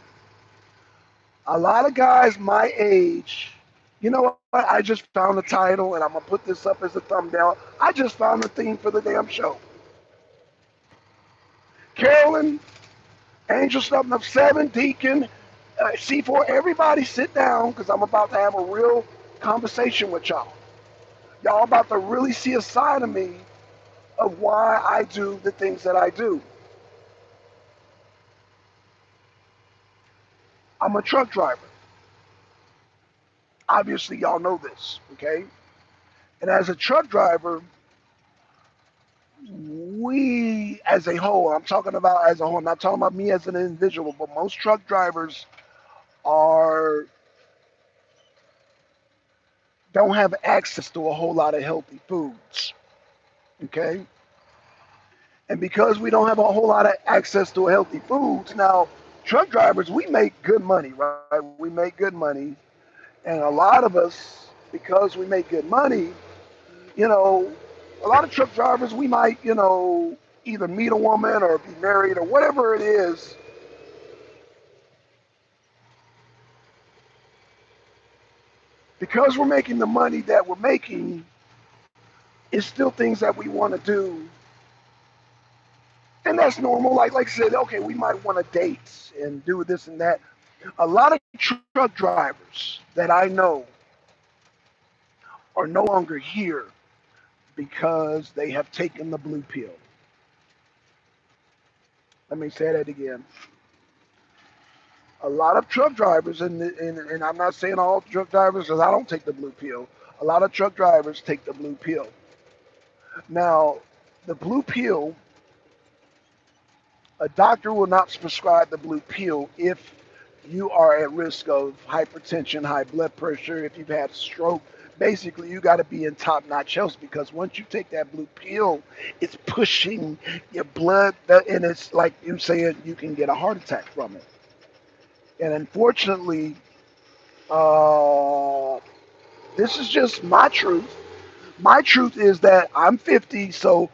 A lot of guys my age, you know what? I just found the title, and I'm going to put this up as a thumbnail. I just found the theme for the damn show. Carolyn, Angel Something of 7, Deacon, C4, everybody sit down, because I'm about to have a real conversation with y'all. Y'all about to really see a side of me of why I do the things that I do. I'm a truck driver. Obviously, y'all know this, okay? And as a truck driver, we as a whole, I'm talking about as a whole, I'm not talking about me as an individual, but most truck drivers are don't have access to a whole lot of healthy foods, okay? And because we don't have a whole lot of access to healthy foods, now truck drivers, we make good money, right? We make good money. And a lot of us, because we make good money, you know, a lot of truck drivers, we might, you know, either meet a woman or be married or whatever it is, because we're making the money that we're making, it's still things that we want to do. And that's normal. Like I said, okay, we might want to date and do this and that. A lot of truck drivers that I know are no longer here because they have taken the blue pill. Let me say that again. A lot of truck drivers, and I'm not saying all truck drivers because I don't take the blue pill. A lot of truck drivers take the blue pill. Now, the blue pill, a doctor will not prescribe the blue pill if you are at risk of hypertension, high blood pressure, if you've had a stroke. Basically, you got to be in top-notch health because once you take that blue pill, it's pushing your blood, and it's like you saying you can get a heart attack from it. And unfortunately, uh, this is just my truth. My truth is that I'm 50, so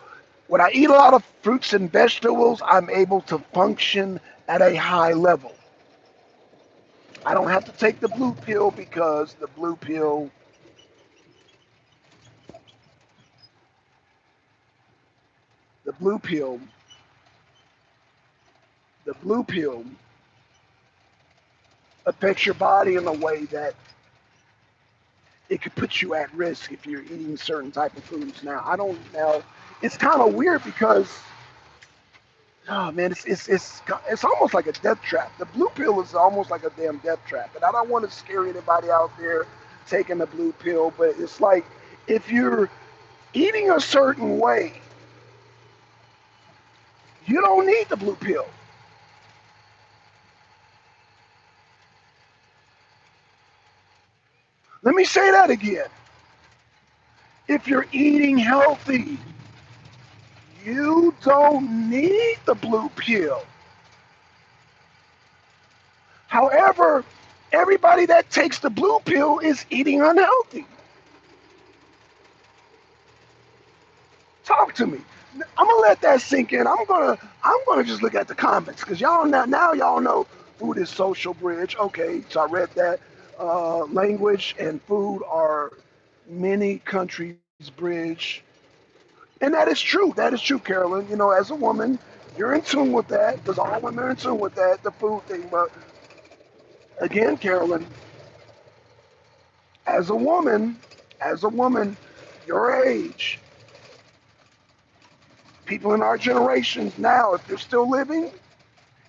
when I eat a lot of fruits and vegetables, I'm able to function at a high level. I don't have to take the blue pill because the blue pill, the blue pill affects your body in a way that it could put you at risk if you're eating certain type of foods. Now, I don't now. It's kind of weird because oh man, it's almost like a death trap. The blue pill is almost like a damn death trap, and I don't want to scare anybody out there taking the blue pill, but it's like if you're eating a certain way, you don't need the blue pill. Let me say that again. If you're eating healthy, you don't need the blue pill. However, everybody that takes the blue pill is eating unhealthy. Talk to me. I'm gonna let that sink in. I'm gonna just look at the comments because y'all now y'all know food is social bridge. Okay, so I read that. Language and food are many countries' bridge, and that is true. That is true, Carolyn. You know, as a woman, you're in tune with that because all women are in tune with that, the food thing. But again, Carolyn, as a woman, as a woman, your age, people in our generations now, if they're still living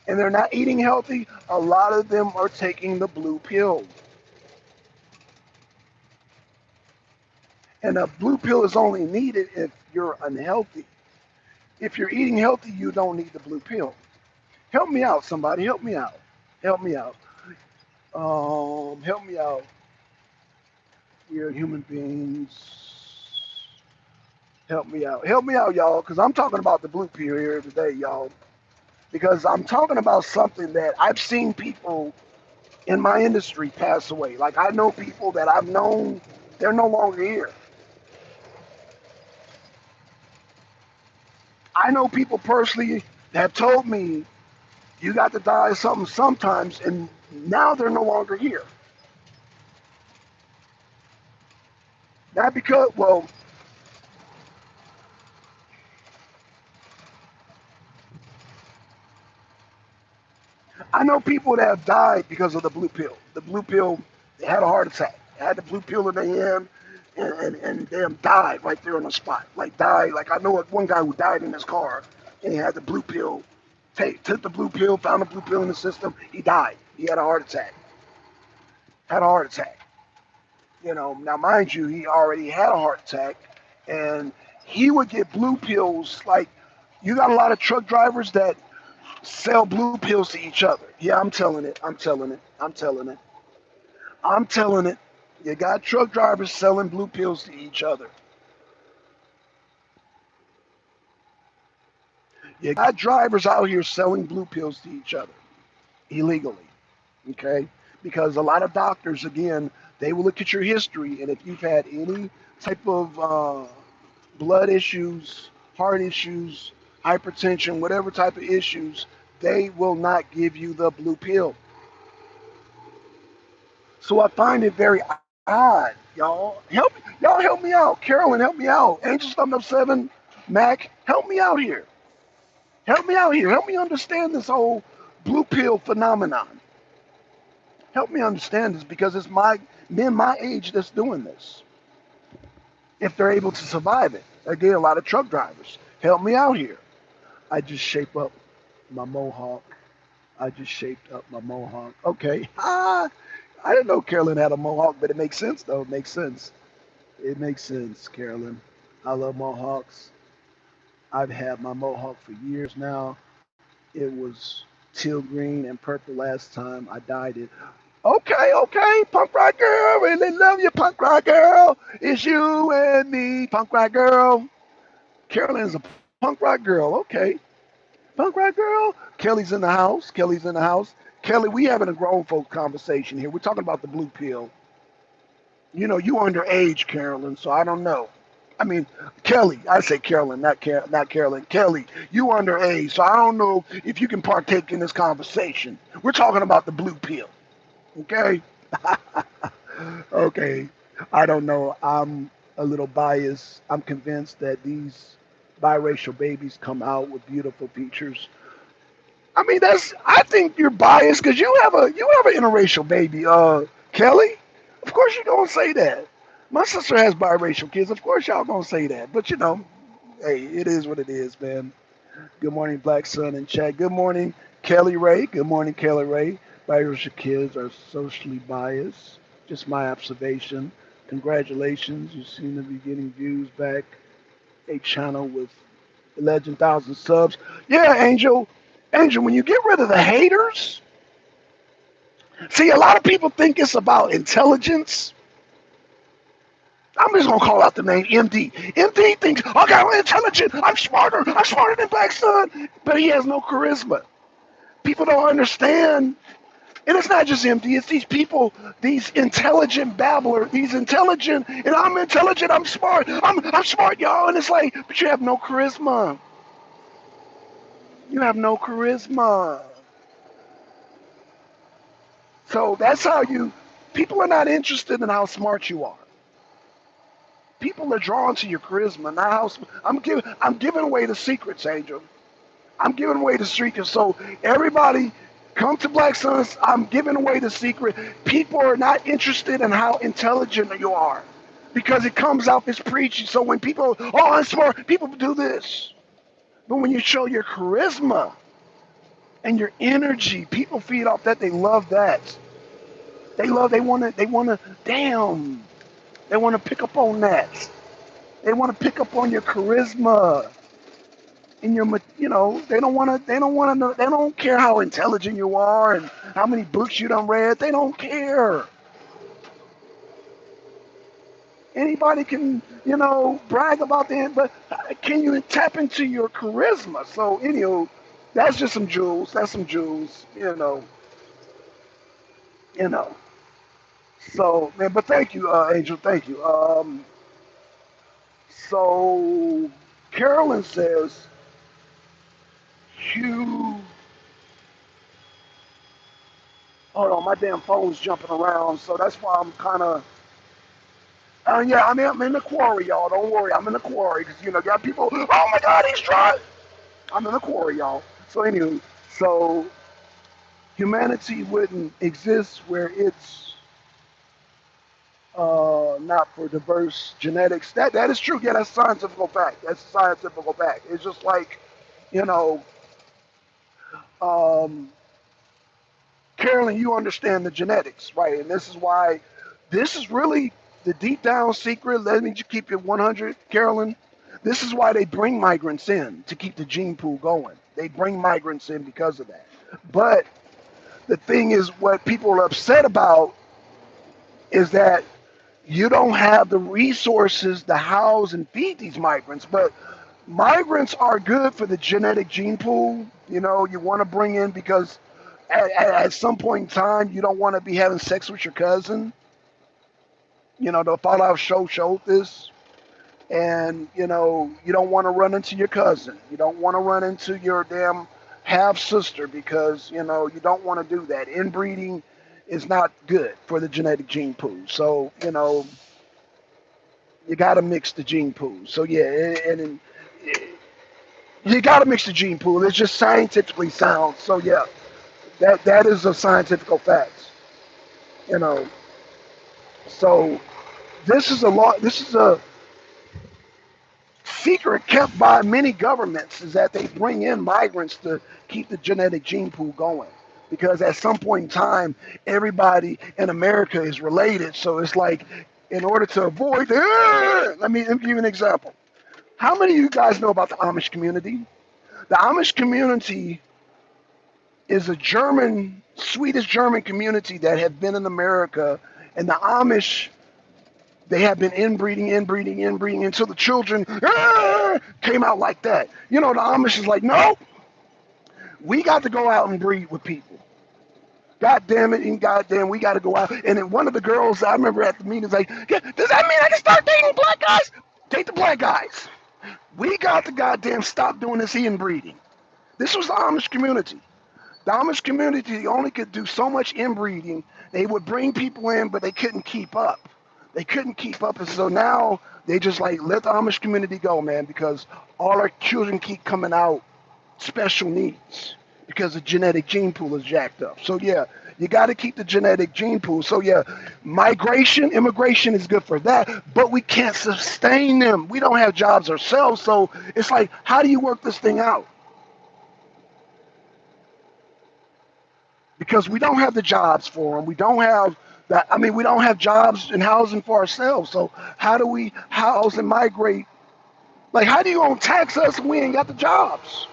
and they're not eating healthy, a lot of them are taking the blue pill. And a blue pill is only needed if you're unhealthy. If you're eating healthy, you don't need the blue pill. Help me out, somebody. Help me out. Help me out. Help me out. We are human beings. Help me out. Help me out, y'all, because I'm talking about the blue pill here today, y'all. Because I'm talking about something that I've seen people in my industry pass away. Like I know people that I've known, they're no longer here. I know people personally that have told me you got to die of something sometimes, and now they're no longer here. Not because, well, I know people that have died because of the blue pill. The blue pill, they had a heart attack. They had the blue pill in their hand, and damn died right there on the spot. Like died. Like I know one guy who died in his car, and he had the blue pill. Took the blue pill, found the blue pill in the system. He died. He had a heart attack. Had a heart attack. You know, now mind you, he already had a heart attack, and he would get blue pills. Like you got a lot of truck drivers that sell blue pills to each other. Yeah, I'm telling it. I'm telling it. I'm telling it. I'm telling it. You got truck drivers selling blue pills to each other. You got drivers out here selling blue pills to each other illegally. Okay? Because a lot of doctors, again, they will look at your history, and if you've had any type of blood issues, heart issues, hypertension, whatever type of issues, they will not give you the blue pill. So I find it very odd, y'all help me out. Carolyn, help me out. Angels Thumbs Up 7, Mac, help me out here. Help me out here. Help me understand this whole blue pill phenomenon. Help me understand this because it's men my age that's doing this. If they're able to survive it. Again, a lot of truck drivers. Help me out here. I just shape up my mohawk. I just shaped up my mohawk. Okay. I didn't know Carolyn had a mohawk, but it makes sense though. It makes sense. It makes sense, Carolyn. I love mohawks. I've had my mohawk for years now. It was teal green and purple last time I dyed it. Okay, okay, punk rock girl, really love you, punk rock girl. It's you and me, punk rock girl. Carolyn's a punk rock girl. Okay, punk rock girl. Kelly's in the house. Kelly's in the house. Kelly, we having a grown folk conversation here. We're talking about the blue pill. You know, you underage, Carolyn, so I don't know. I mean, Kelly, I say Carolyn, not Carolyn. Kelly, you underage, so I don't know if you can partake in this conversation. We're talking about the blue pill, okay? Okay, I don't know. I'm a little biased. I'm convinced that these biracial babies come out with beautiful features. I mean, I think you're biased because you have an interracial baby, Kelly. Of course you're gonna say that. My sister has biracial kids. Of course y'all gonna say that. But hey, it is what it is, man. Good morning, Black Sun and Chat. Good morning, Kelly Ray. Good morning, Kelly Ray. Biracial kids are socially biased. Just my observation. Congratulations, you seem to be getting views back. A channel with 11,000 subs. Yeah, Angel. Angel, when you get rid of the haters, see, a lot of people think it's about intelligence. I'm just gonna call out the name MD. MD thinks, okay, I'm intelligent, I'm smarter than Black Sun, but he has no charisma. People don't understand, and it's not just MD, it's these people, these intelligent babblers, these intelligent, and I'm intelligent, I'm smart, y'all, and it's like, but you have no charisma. You have no charisma. So that's how people are not interested in how smart you are. People are drawn to your charisma, not how. I'm giving away the secrets, Angel. I'm giving away the secrets. So everybody, come to Black Suns. I'm giving away the secret. People are not interested in how intelligent you are, because it comes out this preaching. So when people, oh, I'm smart, people do this. But when you show your charisma and your energy, people feed off that. They love that. Damn. They want to pick up on that. They want to pick up on your charisma and they don't care how intelligent you are and how many books you done read. They don't care. Anybody can, brag about that, but can you tap into your charisma? So, that's just some jewels. That's some jewels. You know. So, man, but thank you, Angel. Thank you. So Carolyn says, you, hold on, my damn phone's jumping around, so that's why I'm kind of, yeah, I'm in the quarry, y'all. Don't worry, I'm in the quarry, because, got people, oh my God, he's drunk. I'm in the quarry, y'all. So anyway, so humanity wouldn't exist where it's not for diverse genetics. That is true. Yeah, that's scientific fact. That's a scientific fact. It's just like, you know, um, Carolyn, you understand the genetics, right? And this is why this is really the deep down secret. Let me just keep it 100, Carolyn. This is why they bring migrants in to keep the gene pool going. They bring migrants in because of that. But the thing is, what people are upset about is that you don't have the resources to house and feed these migrants. But migrants are good for the genetic gene pool. You want to bring in because at some point in time, you don't want to be having sex with your cousin. The Fallout show showed this. And you don't want to run into your cousin. You don't want to run into your damn half sister because you don't want to do that. Inbreeding is not good for the genetic gene pool. So you got to mix the gene pool. So yeah, and you got to mix the gene pool. It's just scientifically sound. So yeah, that is a scientific fact. You know. So this is a lot. This is a secret kept by many governments is that they bring in migrants to keep the genetic gene pool going. Because at some point in time, everybody in America is related. So it's like, in order to avoid, let me give you an example. How many of you guys know about the Amish community? The Amish community is a Swedish German community that have been in America, and the Amish, they have been inbreeding until the children came out like that. The Amish is like, no, we got to go out and breed with people. God damn it, and goddamn, we got to go out. And then one of the girls, I remember at the meeting, was like, yeah, does that mean I can start dating black guys? Date the black guys. We got to goddamn stop doing this inbreeding. This was the Amish community. The Amish community only could do so much inbreeding. They would bring people in, but they couldn't keep up. They couldn't keep up, and so now they just like let the Amish community go, man, because all our children keep coming out special needs because the genetic gene pool is jacked up. So yeah, you got to keep the genetic gene pool. So yeah, immigration is good for that, but we can't sustain them. We don't have jobs ourselves, so it's like, how do you work this thing out? Because we don't have the jobs for them. We don't have that. I mean, we don't have jobs and housing for ourselves. So how do we house and migrate? Like, how do you gonna tax us when we ain't got the jobs?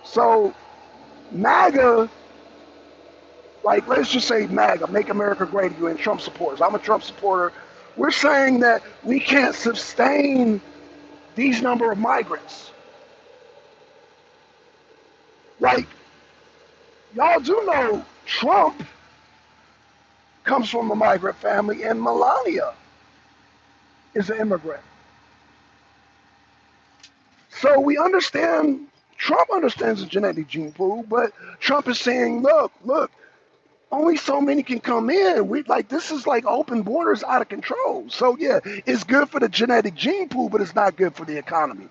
So MAGA, like, let's just say MAGA, Make America Great Again, Trump supporters. I'm a Trump supporter. We're saying that we can't sustain these number of migrants. Like, y'all do know Trump comes from a migrant family, and Melania is an immigrant. So we understand, Trump understands the genetic gene pool, but Trump is saying, look, only so many can come in. This is like open borders out of control. So yeah, it's good for the genetic gene pool, but it's not good for the economy.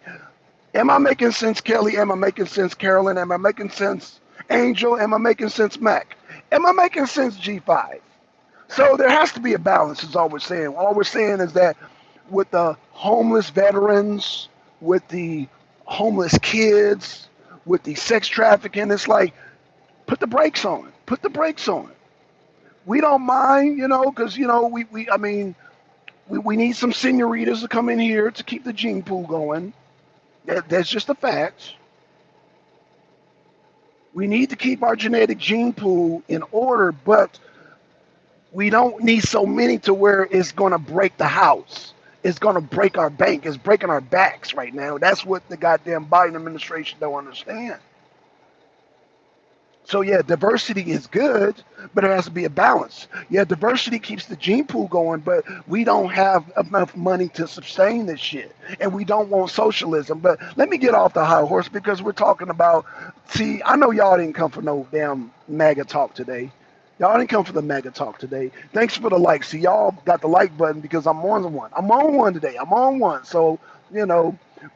Am I making sense, Kelly? Am I making sense, Carolyn? Am I making sense, Angel? Am I making sense, Mac? Am I making sense, G5? So there has to be a balance, is all we're saying. All we're saying is that with the homeless veterans, with the homeless kids, with the sex trafficking, it's like, put the brakes on it. Put the brakes on it. We don't mind, because, we need some senoritas to come in here to keep the gene pool going. That's just a fact. We need to keep our genetic gene pool in order, but we don't need so many to where it's going to break the house. It's going to break our bank. It's breaking our backs right now. That's what the goddamn Biden administration don't understand. So yeah, diversity is good, but there has to be a balance. Yeah, diversity keeps the gene pool going, but we don't have enough money to sustain this shit. And we don't want socialism. But let me get off the high horse because we're talking about, see, I know y'all didn't come for no damn MAGA talk today. Y'all didn't come for the MAGA talk today. Thanks for the like. See, y'all got the like button because I'm on one. I'm on one today. I'm on one. So,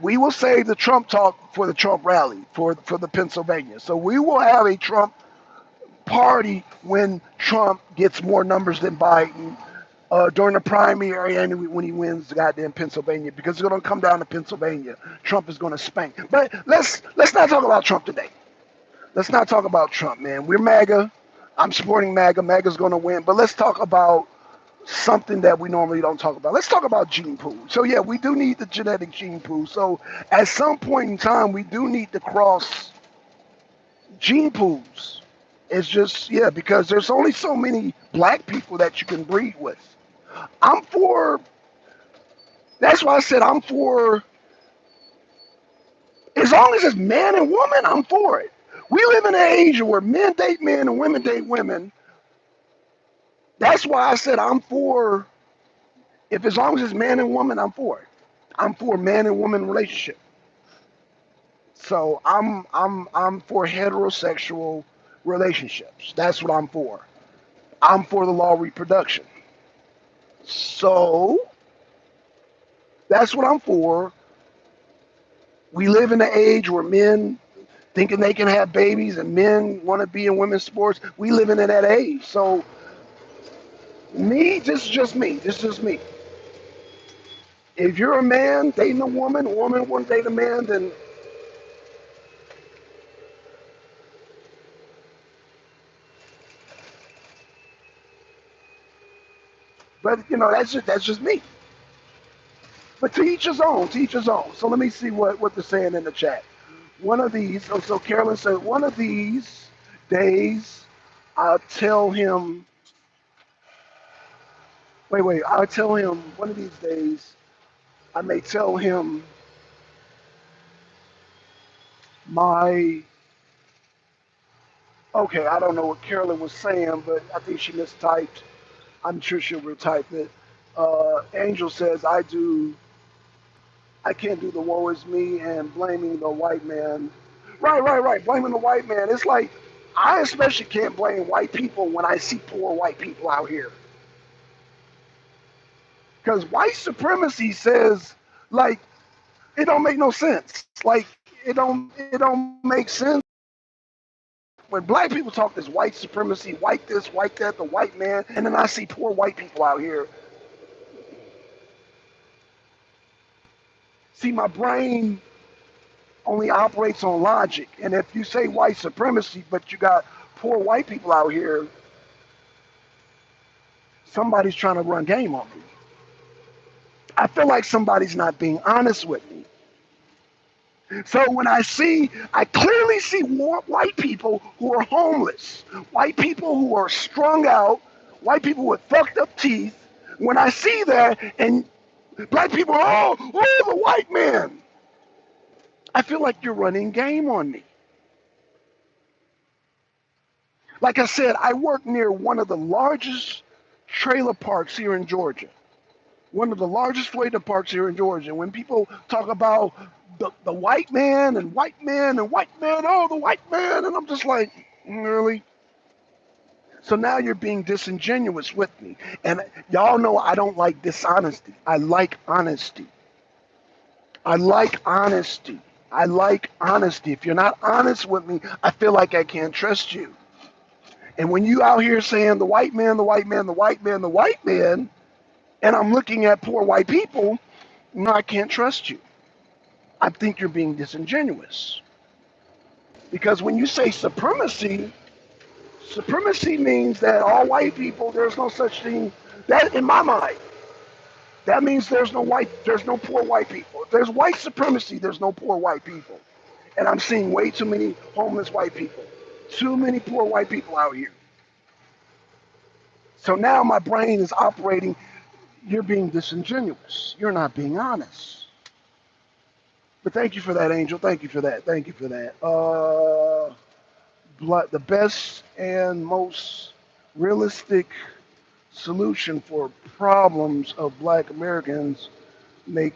we will save the Trump talk for the Trump rally, for the Pennsylvania. So we will have a Trump party when Trump gets more numbers than Biden during the primary and when he wins the goddamn Pennsylvania, because it's going to come down to Pennsylvania. Trump is going to spank. But let's not talk about Trump today. Let's not talk about Trump, man. We're MAGA. I'm supporting MAGA. MAGA's going to win. But let's talk about something that we normally don't talk about. Let's talk about gene pool. So yeah, we do need the genetic gene pool. So at some point in time, we do need to cross gene pools. It's just, yeah, because there's only so many black people that you can breed with. That's why I said I'm for, as long as it's man and woman, I'm for it. We live in an age where men date men and women date women. That's why I said I'm for, if as long as it's man and woman, I'm for it. I'm for man and woman relationship. So I'm for heterosexual relationships. That's what I'm for. I'm for the law of reproduction. So that's what I'm for. We live in an age where men thinking they can have babies and men want to be in women's sports. We living in that age. So me, this is just me. This is just me. If you're a man dating a woman want to date a man, then but that's just me. But to each his own, to each his own. So let me see what they're saying in the chat. One of these, so Carolyn said, one of these days I'll tell him, I'll tell him one of these days I may tell him my, okay, I don't know what Carolyn was saying, but I think she mistyped. I'm sure she'll retype it. Angel says, I can't do the woe is me and blaming the white man. Right. Blaming the white man. It's like, I especially can't blame white people when I see poor white people out here. Because white supremacy says, like, it don't make no sense. Like, it don't make sense. When black people talk this white supremacy, white this, white that, the white man, and then I see poor white people out here. See, my brain only operates on logic. And if you say white supremacy, but you got poor white people out here, somebody's trying to run game on me. I feel like somebody's not being honest with me. So when I clearly see white people who are homeless, white people who are strung out, white people with fucked up teeth. When I see that, and black people, the white man, I feel like you're running game on me. Like I said, I work near one of the largest trailer parks here in Georgia. One of the largest trailer parks here in Georgia. When people talk about the white man and white man and white man, the white man, and I'm just like, really? So now you're being disingenuous with me. And y'all know I don't like dishonesty. I like honesty. I like honesty. I like honesty. If you're not honest with me, I feel like I can't trust you. And when you out here saying the white man, the white man, the white man, the white man, and I'm looking at poor white people, no, I can't trust you. I think you're being disingenuous. Because when you say supremacy, supremacy means that all white people, there's no such thing. That, in my mind, that means there's no poor white people. If there's white supremacy, there's no poor white people. And I'm seeing way too many homeless white people, too many poor white people out here. So now my brain is operating, you're being disingenuous. You're not being honest. But thank you for that, Angel. Thank you for that. Thank you for that. The best and most realistic solution for problems of black Americans make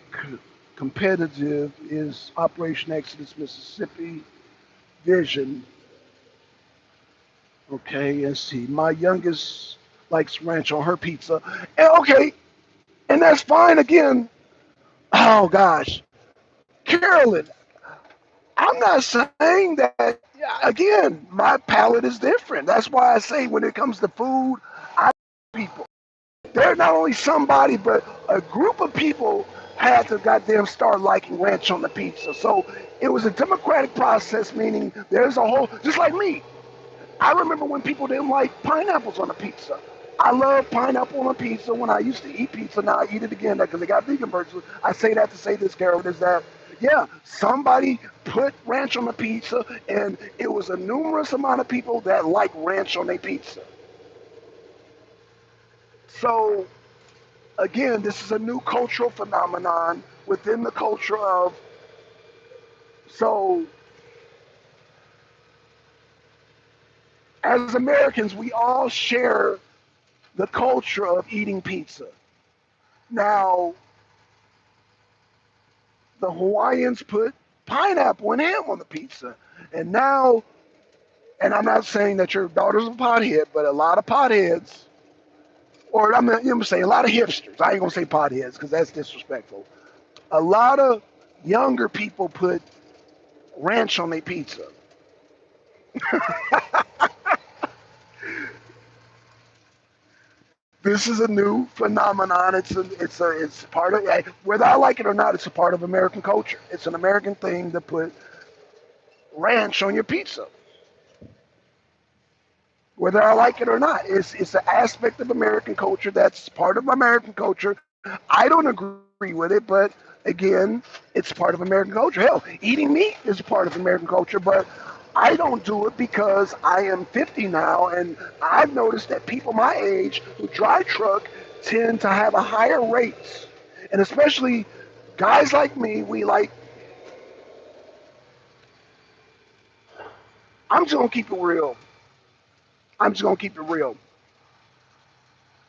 competitive is Operation Exodus Mississippi Vision. Okay, let's see. My youngest likes ranch on her pizza. And okay, and that's fine again. Oh gosh. Carolyn, I'm not saying that, again, my palate is different. That's why I say when it comes to food, I people. They're not only somebody, but a group of people had to goddamn start liking ranch on the pizza. So it was a democratic process, meaning there's a whole, just like me. I remember when people didn't like pineapples on a pizza. I love pineapple on a pizza. When I used to eat pizza, now I eat it again because they got vegan versions. I say that to say this, Carol, is that, yeah, somebody put ranch on the pizza, and it was a numerous amount of people that like ranch on their pizza. So, again, this is a new cultural phenomenon within the culture of, so as Americans, we all share the culture of eating pizza. Now, The Hawaiians put pineapple and ham on the pizza. And now, and I'm not saying that your daughter's a pothead, but a lot of potheads, or I'm not, you know what I'm saying, a lot of hipsters. I ain't gonna say potheads because that's disrespectful. A lot of younger people put ranch on their pizza. This is a new phenomenon. It's part of, whether I like it or not. It's a part of American culture. It's an American thing to put ranch on your pizza, whether I like it or not. It's an aspect of American culture that's part of American culture. I don't agree with it, but again, it's part of American culture. Hell, eating meat is part of American culture, but I don't do it because I am 50 now, and I've noticed that people my age who drive truck tend to have a higher rate, and especially guys like me, we like. I'm just gonna keep it real. I'm just gonna keep it real,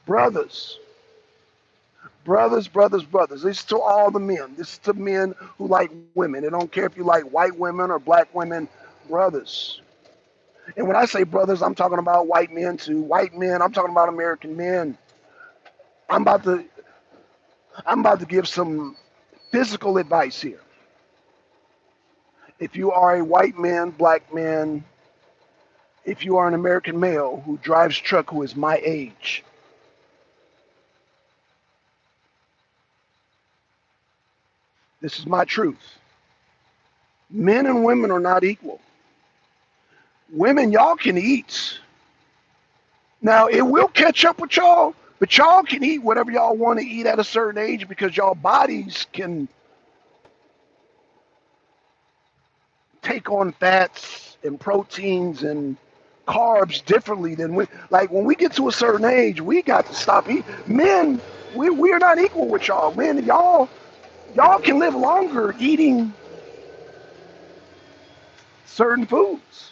brothers. Brothers. This is to all the men. This is to men who like women. They don't care if you like white women or black women. Brothers. And when I say brothers, I'm talking about white men too. White men. I'm talking about American men. I'm about to. I'm about to give some physical advice here. If you are a white man, black man, if you are an American male who drives truck who is my age, this is my truth. Men and women are not equal. Women, y'all can eat. Now it will catch up with y'all, but y'all can eat whatever y'all want to eat at a certain age because y'all bodies can take on fats and proteins and carbs differently than we. Like when we get to a certain age, we got to stop eating. Men, we are not equal with y'all. Men, y'all can live longer eating certain foods.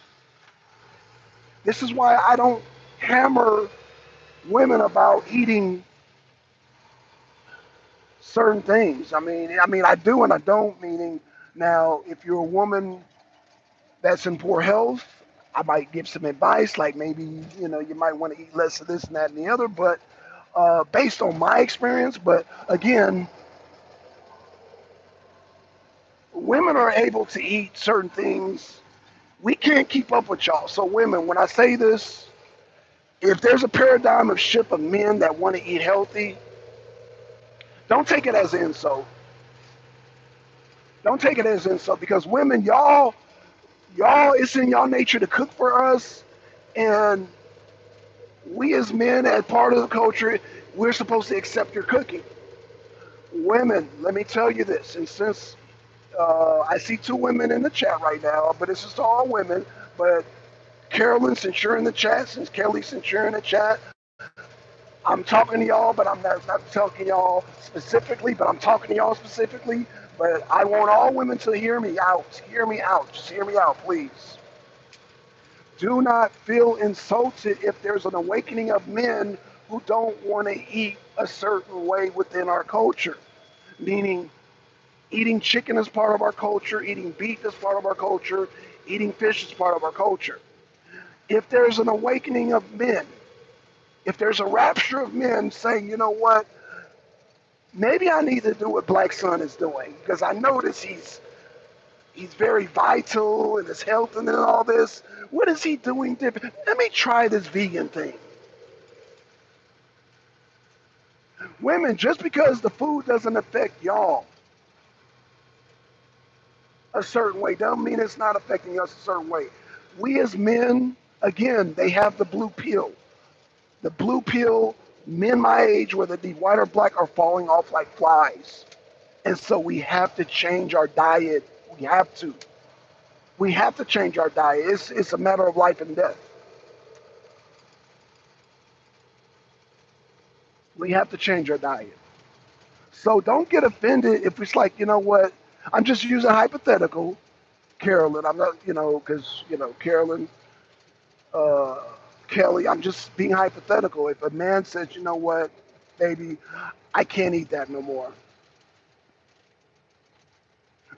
This is why I don't hammer women about eating certain things. I mean, I do and I don't. Meaning, now, if you're a woman that's in poor health, I might give some advice, like maybe you might want to eat less of this and that and the other. But based on my experience, but again, women are able to eat certain things. We can't keep up with y'all. So, women, when I say this, if there's a paradigm of shift of men that want to eat healthy, don't take it as an insult. Don't take it as an insult because women, y'all, it's in y'all nature to cook for us, and we as men, as part of the culture, we're supposed to accept your cooking. Women, let me tell you this, and since I see two women in the chat right now, but this is to all women, but Carolyn, since you're in the chat, since Kelly, since you're in the chat, I'm talking to y'all, but I'm not talking to y'all specifically, but I'm talking to y'all specifically. But I want all women to hear me out. Hear me out. Just hear me out, please. Do not feel insulted if there's an awakening of men who don't want to eat a certain way within our culture. Meaning, eating chicken is part of our culture, eating beef is part of our culture, eating fish is part of our culture. If there's an awakening of men, if there's a rapture of men saying, you know what, maybe I need to do what Black Son is doing because I notice he's very vital and his health and all this. What is he doing different? Let me try this vegan thing. Women, just because the food doesn't affect y'all a certain way, doesn't mean it's not affecting us a certain way. We as men, again, they have the blue pill. The blue pill, men my age, whether they be white or black, are falling off like flies. And so we have to change our diet. We have to. We have to change our diet. It's a matter of life and death. We have to change our diet. So don't get offended if it's like, you know what, I'm just using hypothetical, Carolyn. I'm not, because, Carolyn, uh, Kelly, I'm just being hypothetical. If a man says, you know what, baby, I can't eat that no more.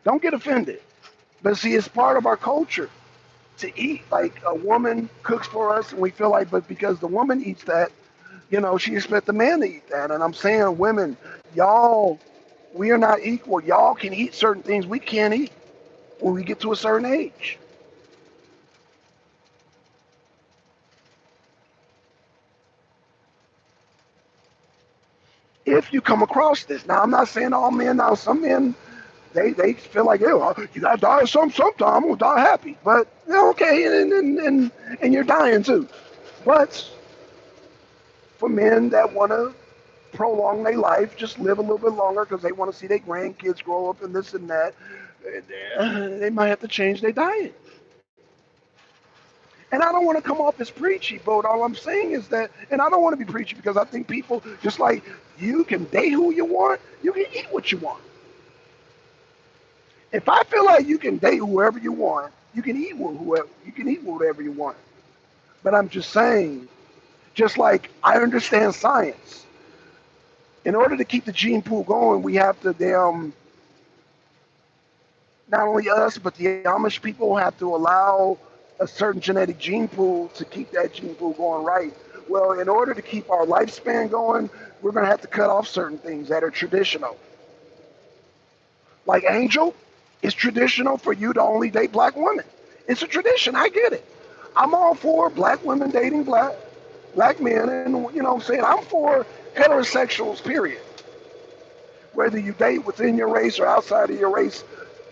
Don't get offended. But see, it's part of our culture to eat. Like a woman cooks for us, and we feel like, but because the woman eats that, she expects the man to eat that. And I'm saying, women, y'all, we are not equal. Y'all can eat certain things we can't eat when we get to a certain age. If you come across this, now I'm not saying all men. Now some men, they feel like, yeah, well, you gotta die sometime. I'm gonna die happy, but okay, and you're dying too. But for men that want to prolong their life, just live a little bit longer because they want to see their grandkids grow up and this and that, they might have to change their diet. And I don't want to come off as preachy, but all I'm saying is that, and I don't want to be preachy because I think people, just like you can date who you want, you can eat what you want. If I feel like you can date whoever you want, you can eat with whoever, you can eat whatever you want. But I'm just saying, just like I understand science, in order to keep the gene pool going, we have to not only us, but the Amish people have to allow a certain genetic gene pool to keep that gene pool going right. Well, in order to keep our lifespan going, we're going to have to cut off certain things that are traditional. Like Angel, it's traditional for you to only date black women. It's a tradition. I get it. I'm all for black women dating black men, and what I'm saying, I'm for heterosexuals, period. Whether you date within your race or outside of your race,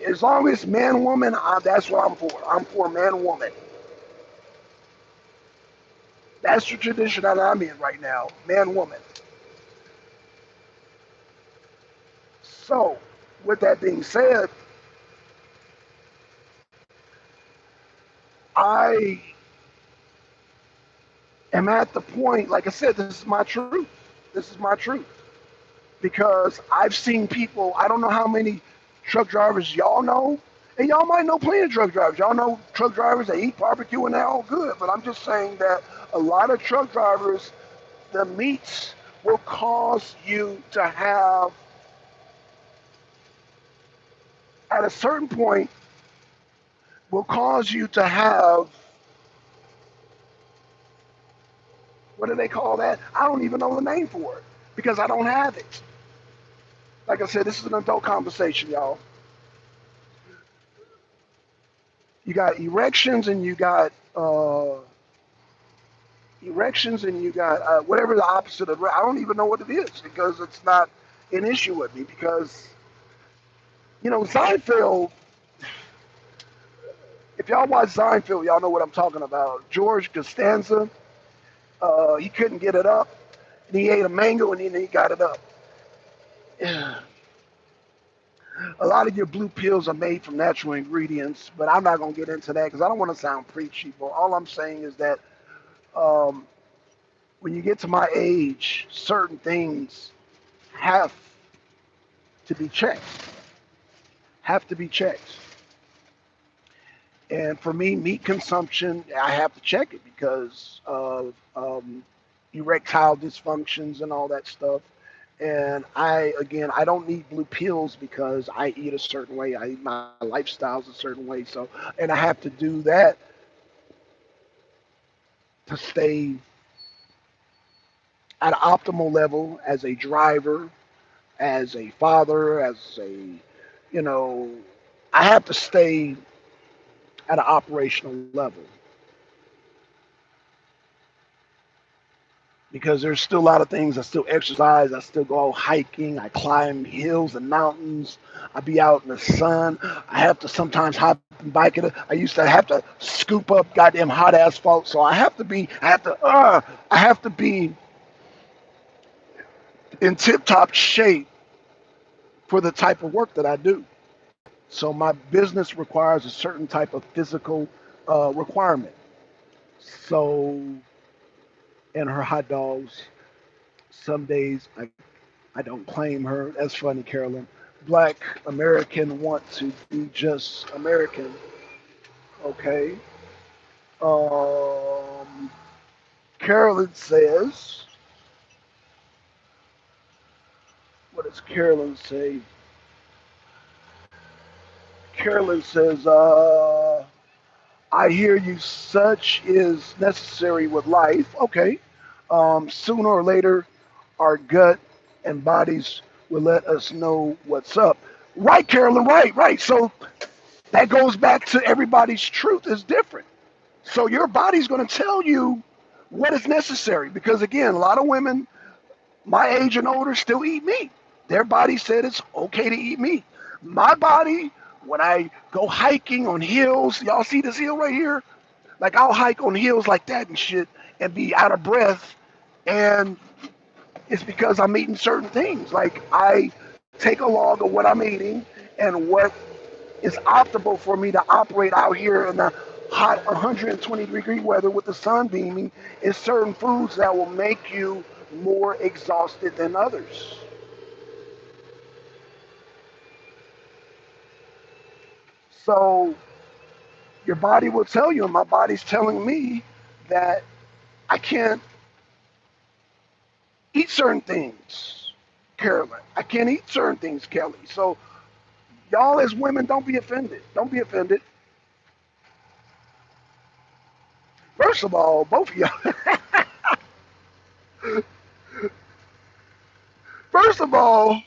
as long as man woman, that's what I'm for. I'm for man woman. That's the tradition that I'm in right now, man woman. So, with that being said, I am at the point, like I said, this is my truth. This is my truth. Because I've seen people, I don't know how many truck drivers y'all know, and y'all might know plenty of truck drivers. Y'all know truck drivers that eat barbecue and they're all good. But I'm just saying that a lot of truck drivers, the meats will cause you to have, at a certain point, will cause you to have, what do they call that? I don't even know the name for it because I don't have it. Like I said, this is an adult conversation, y'all. You got erections and you got whatever the opposite of. I don't even know what it is because it's not an issue with me because Seinfeld. If y'all watch Seinfeld, y'all know what I'm talking about. George Costanza, he couldn't get it up, and he ate a mango and then he got it up. Yeah. A lot of your blue pills are made from natural ingredients, but I'm not gonna get into that because I don't want to sound preachy. But all I'm saying is that um, when you get to my age, certain things have to be checked. Have to be checked. And for me, meat consumption, I have to check it because of erectile dysfunctions and all that stuff. And again, I don't need blue pills because I eat a certain way. I eat my lifestyles a certain way. So, and I have to do that to stay at an optimal level as a driver, as a father, as a, you know, I have to stay at an operational level because there's still a lot of things. I still exercise. I still go out hiking. I climb hills and mountains. I be out in the sun. I have to sometimes hop and bike it. I used to have to scoop up goddamn hot asphalt. So I have to be in tip top shape for the type of work that I do. So my business requires a certain type of physical requirement. So, and her hot dogs, some days I don't claim her. That's funny, Carolyn. Black American want to be just American. Okay. Um, Carolyn says, what does Carolyn say? Carolyn says, I hear you, such is necessary with life. Okay. Sooner or later, our gut and bodies will let us know what's up. Right, Carolyn, right, right. So that goes back to everybody's truth is different. So your body's going to tell you what is necessary because, again, a lot of women my age and older still eat meat. Their body said it's okay to eat meat. My body, when I go hiking on hills, y'all see this hill right here? Like I'll hike on hills like that and shit and be out of breath. And it's because I'm eating certain things. Like I take a log of what I'm eating and what is optimal for me to operate out here in the hot 120-degree weather with the sun beaming is certain foods that will make you more exhausted than others. So your body will tell you, and my body's telling me that I can't eat certain things, Carolyn. I can't eat certain things, Kelly. So y'all as women, don't be offended. Don't be offended. First of all, both of y'all. First of all,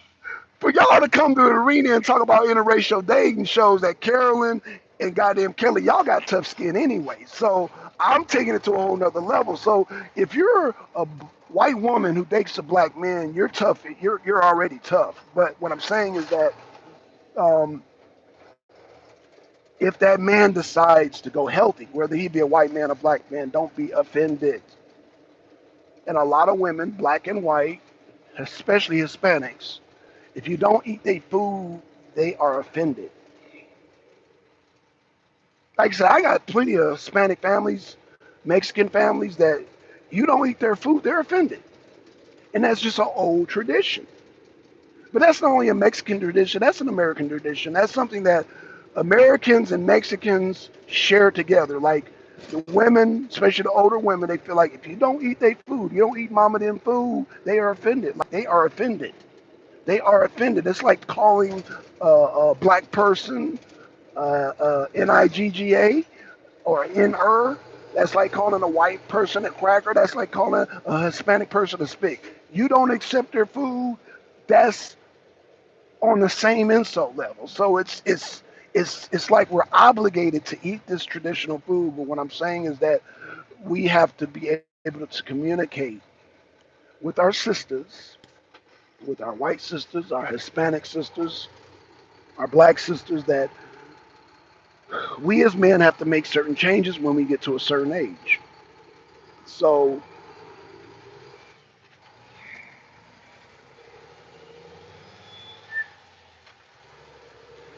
for y'all to come to the arena and talk about interracial dating shows that Carolyn and goddamn Kelly, y'all got tough skin anyway. So I'm taking it to a whole nother level. So if you're a white woman who dates a black man, you're tough. You're already tough. But what I'm saying is that um, if that man decides to go healthy, whether he be a white man or black man, don't be offended. And a lot of women, black and white, especially Hispanics, if you don't eat their food, they are offended. Like I said, I got plenty of Hispanic families, Mexican families that you don't eat their food, they're offended. And that's just an old tradition. But that's not only a Mexican tradition, that's an American tradition. That's something that Americans and Mexicans share together. Like the women, especially the older women, they feel like if you don't eat their food, you don't eat mama them food, they are offended. Like they are offended. They are offended. It's like calling a black person Nigga or N-er. That's like calling a white person a cracker. That's like calling a Hispanic person a spick. You don't accept their food, that's on the same insult level. So it's like we're obligated to eat this traditional food. But what I'm saying is that we have to be able to communicate with our sisters, with our white sisters, our Hispanic sisters, our black sisters, that we as men have to make certain changes when we get to a certain age. So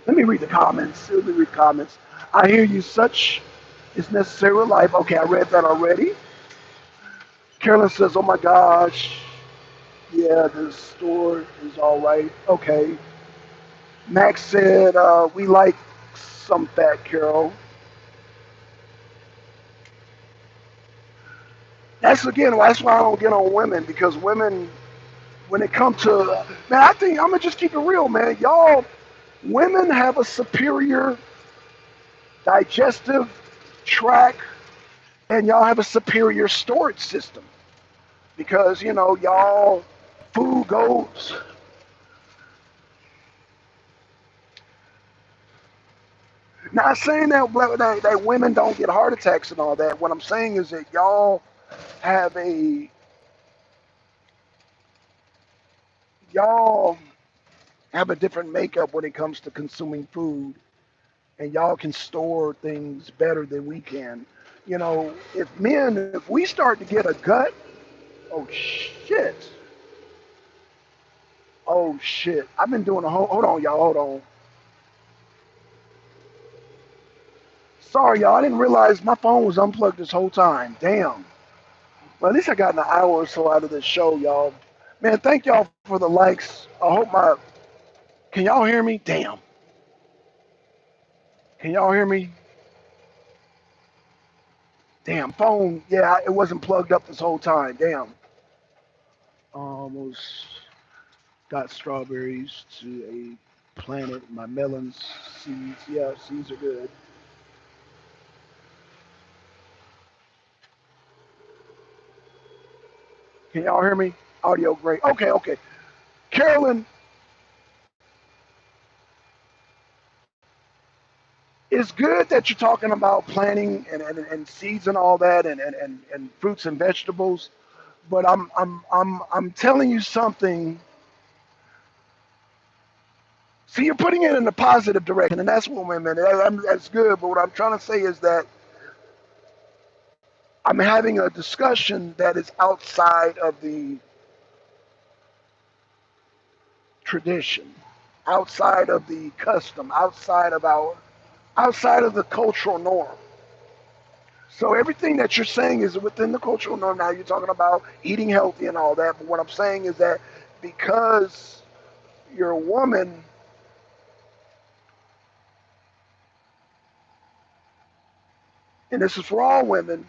let me read the comments. Let me read comments. I hear you. Such is necessary with life. Okay, I read that already. Carolyn says, "Oh my gosh, yeah, the store is all right." Okay. Max said, "We like some fat Carol." That's again. That's why I don't get on women because women, when it comes to man, I think I'm gonna just keep it real, man. Y'all, women have a superior digestive tract, and y'all have a superior storage system because y'all food goes. Not saying that women don't get heart attacks and all that. What I'm saying is that have a y'all have a different makeup when it comes to consuming food, and y'all can store things better than we can. If we start to get a gut, oh shit, oh shit. I've been doing a whole. Hold on, y'all. Hold on. Sorry, y'all. I didn't realize my phone was unplugged this whole time. Damn. Well, at least I got an hour or so out of this show, y'all. Man, thank y'all for the likes. I hope my. Can y'all hear me? Damn. Can y'all hear me? Damn. Phone. Yeah, it wasn't plugged up this whole time. Damn. Almost got strawberries to a planted. My melons, seeds, yeah, seeds are good. Can y'all hear me? Audio great. Okay, okay. Carolyn, it's good that you're talking about planting and seeds and all that and fruits and vegetables, but I'm telling you something. See, you're putting it in a positive direction, and that's what women. That's good. But what I'm trying to say is that I'm having a discussion that is outside of the tradition, outside of the custom, outside of the cultural norm. So everything that you're saying is within the cultural norm. Now you're talking about eating healthy and all that, but what I'm saying is that because you're a woman, and this is for all women,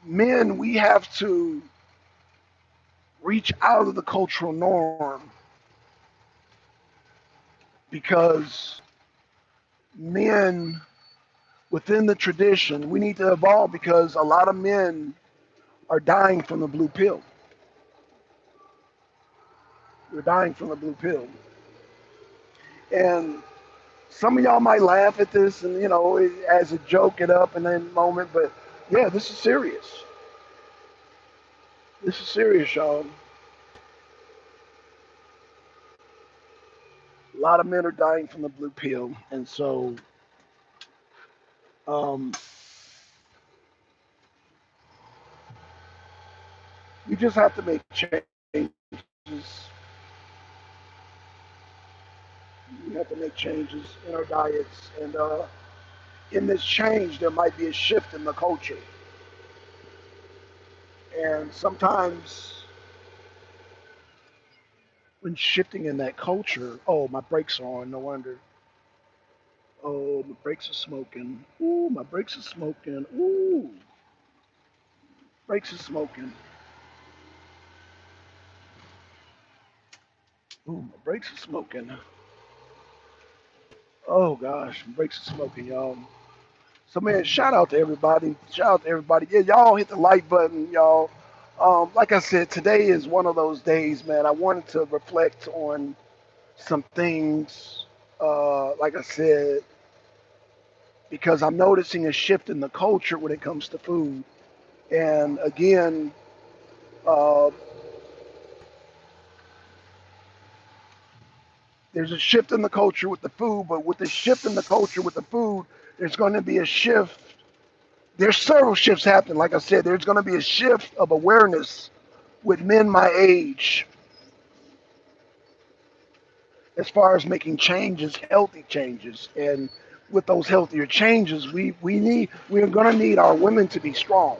men, we have to reach out of the cultural norm because men within the tradition, we need to evolve because a lot of men are dying from the blue pill. They're dying from the blue pill. And some of y'all might laugh at this and, as a joke it up in a moment, but yeah, this is serious. This is serious, y'all. A lot of men are dying from the blue pill. And so, um, you just have to make changes. We have to make changes in our diets. And in this change, there might be a shift in the culture. And sometimes when shifting in that culture, oh, my brakes are on, no wonder. Oh, my brakes are smoking. Ooh, my brakes are smoking. Ooh, brakes are smoking. Ooh, my brakes are smoking. Oh gosh, my brakes are smoking, y'all. So man, shout out to everybody. Shout out to everybody. Yeah, y'all hit the like button, y'all. Like I said, today is one of those days, man. I wanted to reflect on some things. Like I said, because I'm noticing a shift in the culture when it comes to food. And again, uh, there's a shift in the culture with the food, but with the shift in the culture with the food, there's going to be a shift. There's several shifts happening. Like I said, there's going to be a shift of awareness with men my age as far as making changes, healthy changes. And with those healthier changes, we're going to need our women to be strong.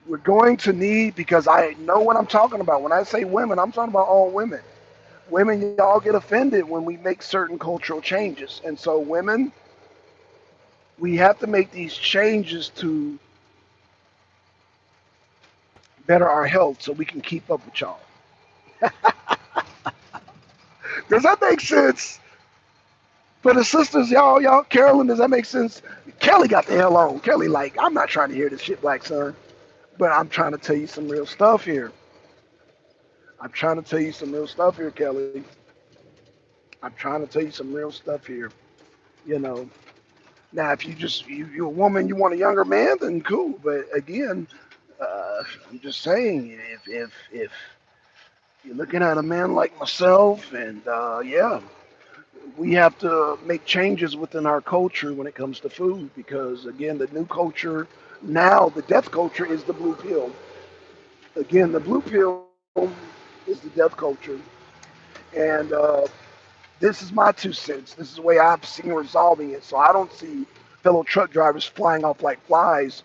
We're going to need, because I know what I'm talking about. When I say women, I'm talking about all women. Women, y'all get offended when we make certain cultural changes. And so, women, we have to make these changes to better our health so we can keep up with y'all. Does that make sense? For the sisters, y'all, Carolyn, does that make sense? Kelly got the hell on. Kelly, like, I'm not trying to hear this shit, Black Son, but I'm trying to tell you some real stuff here. I'm trying to tell you some real stuff here, Kelly. I'm trying to tell you some real stuff here. You know, now if you're a woman, you want a younger man, then cool. But again, I'm just saying, if you're looking at a man like myself, and yeah, we have to make changes within our culture when it comes to food because again, the new culture now, the death culture is the blue pill. Again, the blue pill is the death culture, and this is my 2 cents. This is the way I've seen resolving it. So I don't see fellow truck drivers flying off like flies.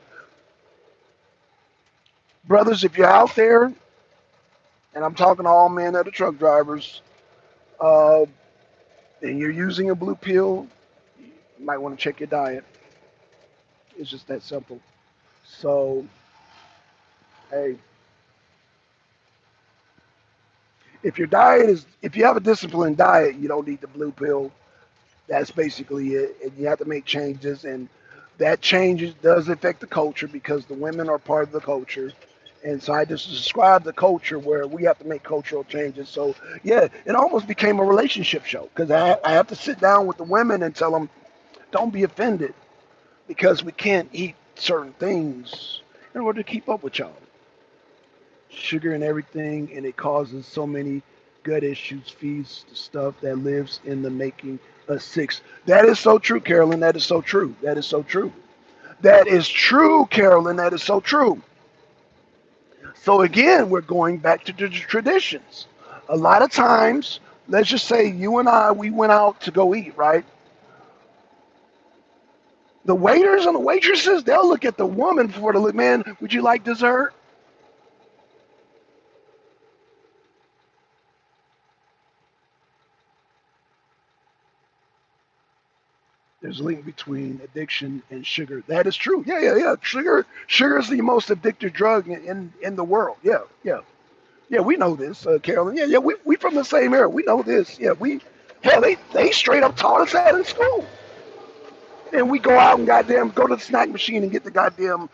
Brothers, if you're out there, and I'm talking to all men that are truck drivers, uh, and you're using a blue pill, you might want to check your diet. It's just that simple. So, hey, If your diet is, if you have a disciplined diet, you don't need the blue pill. That's basically it. And you have to make changes, and that changes does affect the culture because the women are part of the culture. And so I just described the culture where we have to make cultural changes. So yeah, it almost became a relationship show because I have to sit down with the women and tell them, don't be offended because we can't eat certain things in order to keep up with y'all. Sugar and everything, and it causes so many gut issues, feeds the stuff that lives in the making us sick. That is so true, Carolyn. That is so true. That is so true. That is true, Carolyn. That is so true. So again, we're going back to the traditions. A lot of times, let's just say you and I, we went out to go eat, right? The waiters and the waitresses, they'll look at the woman for the man, would you like dessert? There's a link between addiction and sugar. That is true. Yeah, yeah, yeah. Sugar is the most addictive drug in the world. Yeah, yeah. Yeah, we know this, Carolyn. Yeah, yeah, we from the same era. We know this. Yeah, hell, they straight up taught us that in school. And we go out and goddamn go to the snack machine and get the goddamn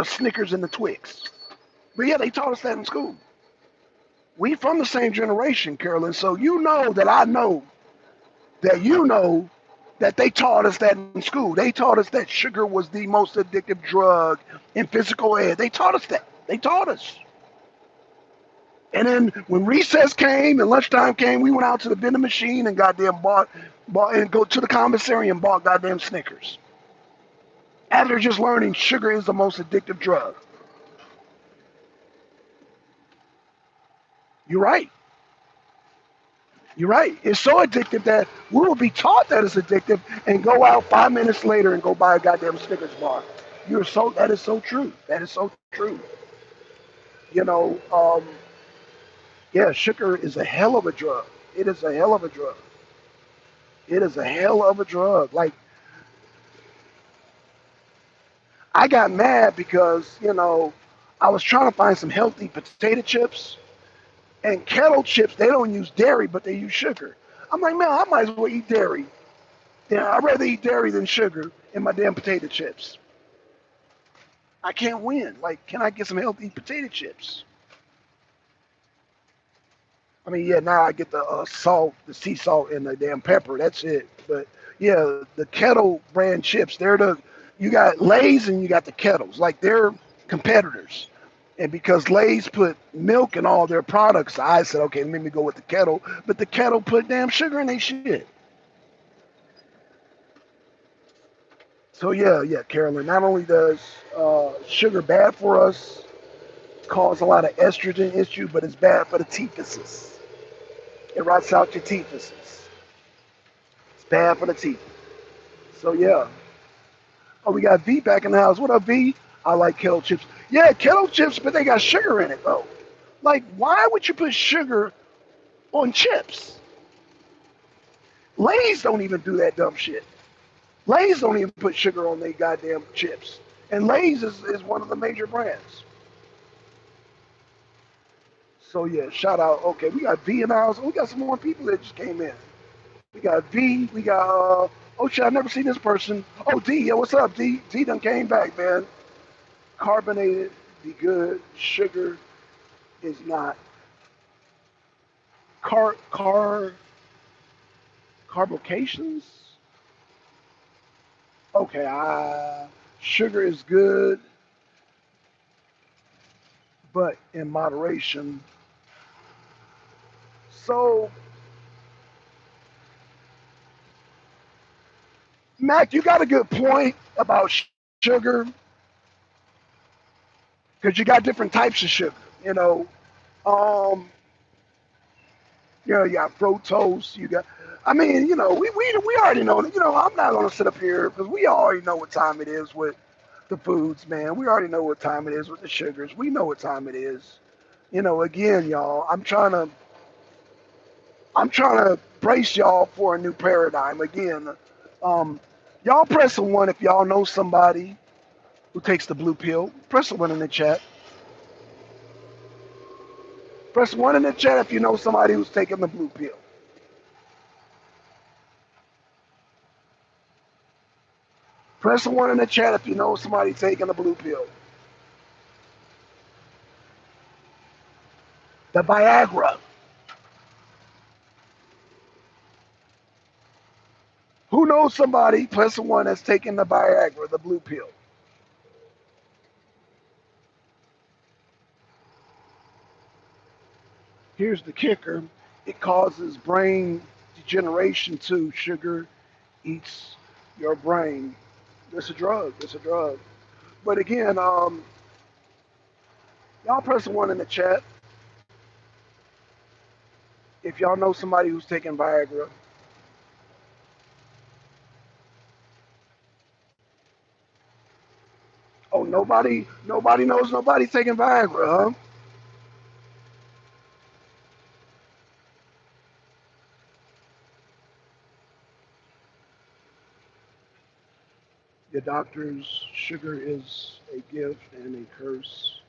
Snickers and the Twix. But yeah, they taught us that in school. We from the same generation, Carolyn. So you know that I know that you know that they taught us that in school. They taught us that sugar was the most addictive drug in physical ed. They taught us that. They taught us. And then when recess came and lunchtime came, we went out to the vending machine and goddamn bought and go to the commissary and bought goddamn Snickers. After just learning sugar is the most addictive drug. You're right. You're right. It's so addictive that we will be taught that it's addictive and go out 5 minutes later and go buy a goddamn Snickers bar. That is so true. That is so true. You know, yeah, sugar is a hell of a drug. It is a hell of a drug. It is a hell of a drug. Like, I got mad because, I was trying to find some healthy potato chips and kettle chips. They don't use dairy, but they use sugar. I'm like, man, I might as well eat dairy. Yeah, I'd rather eat dairy than sugar in my damn potato chips. I can't win. Like, can I get some healthy potato chips? I mean, yeah, now I get the salt, the sea salt, and the damn pepper. That's it. But yeah, the kettle brand chips, you got Lay's and you got the kettles. Like, they're competitors. And because Lay's put milk in all their products, I said, okay, let me go with the kettle. But the kettle put damn sugar in their shit. So yeah, yeah, Carolyn. Not only does sugar bad for us, cause a lot of estrogen issue, but it's bad for the teethuses. It rots out your teethuses. It's bad for the teeth. So yeah. Oh, we got V back in the house. What up, V? I like kettle chips. Yeah, kettle chips, but they got sugar in it though. Like, why would you put sugar on chips? Lay's don't even do that dumb shit. Lay's don't even put sugar on their goddamn chips. And Lay's is one of the major brands. So yeah, shout out. Okay, we got V in the house. We got some more people that just came in. We got V. We got oh shit, I never seen this person. Oh D, yeah, what's up, D? D done came back, man. Carbonated, be good. Sugar is not. Car carbocations. Okay, sugar is good, but in moderation. So Mac, you got a good point about sugar because you got different types of sugar. Um, you got fructose. I mean, we already know. I'm not gonna sit up here because we already know what time it is with the foods, man. We already know what time it is with the sugars. We know what time it is. Again, y'all, I'm trying to brace y'all for a new paradigm. Again, um, y'all press a one if y'all know somebody who takes the blue pill. Press a one in the chat. Press 1 in the chat if you know somebody who's taking the blue pill. Press 1 in the chat if you know somebody taking the blue pill. The Viagra. Who knows somebody, press 1, that's taking the Viagra, the blue pill. Here's the kicker. It causes brain degeneration too. Sugar eats your brain. It's a drug. It's a drug. But again, y'all press 1 in the chat if y'all know somebody who's taking Viagra. Oh, nobody knows nobody's taking Viagra, huh? The doctor's sugar is a gift and a curse.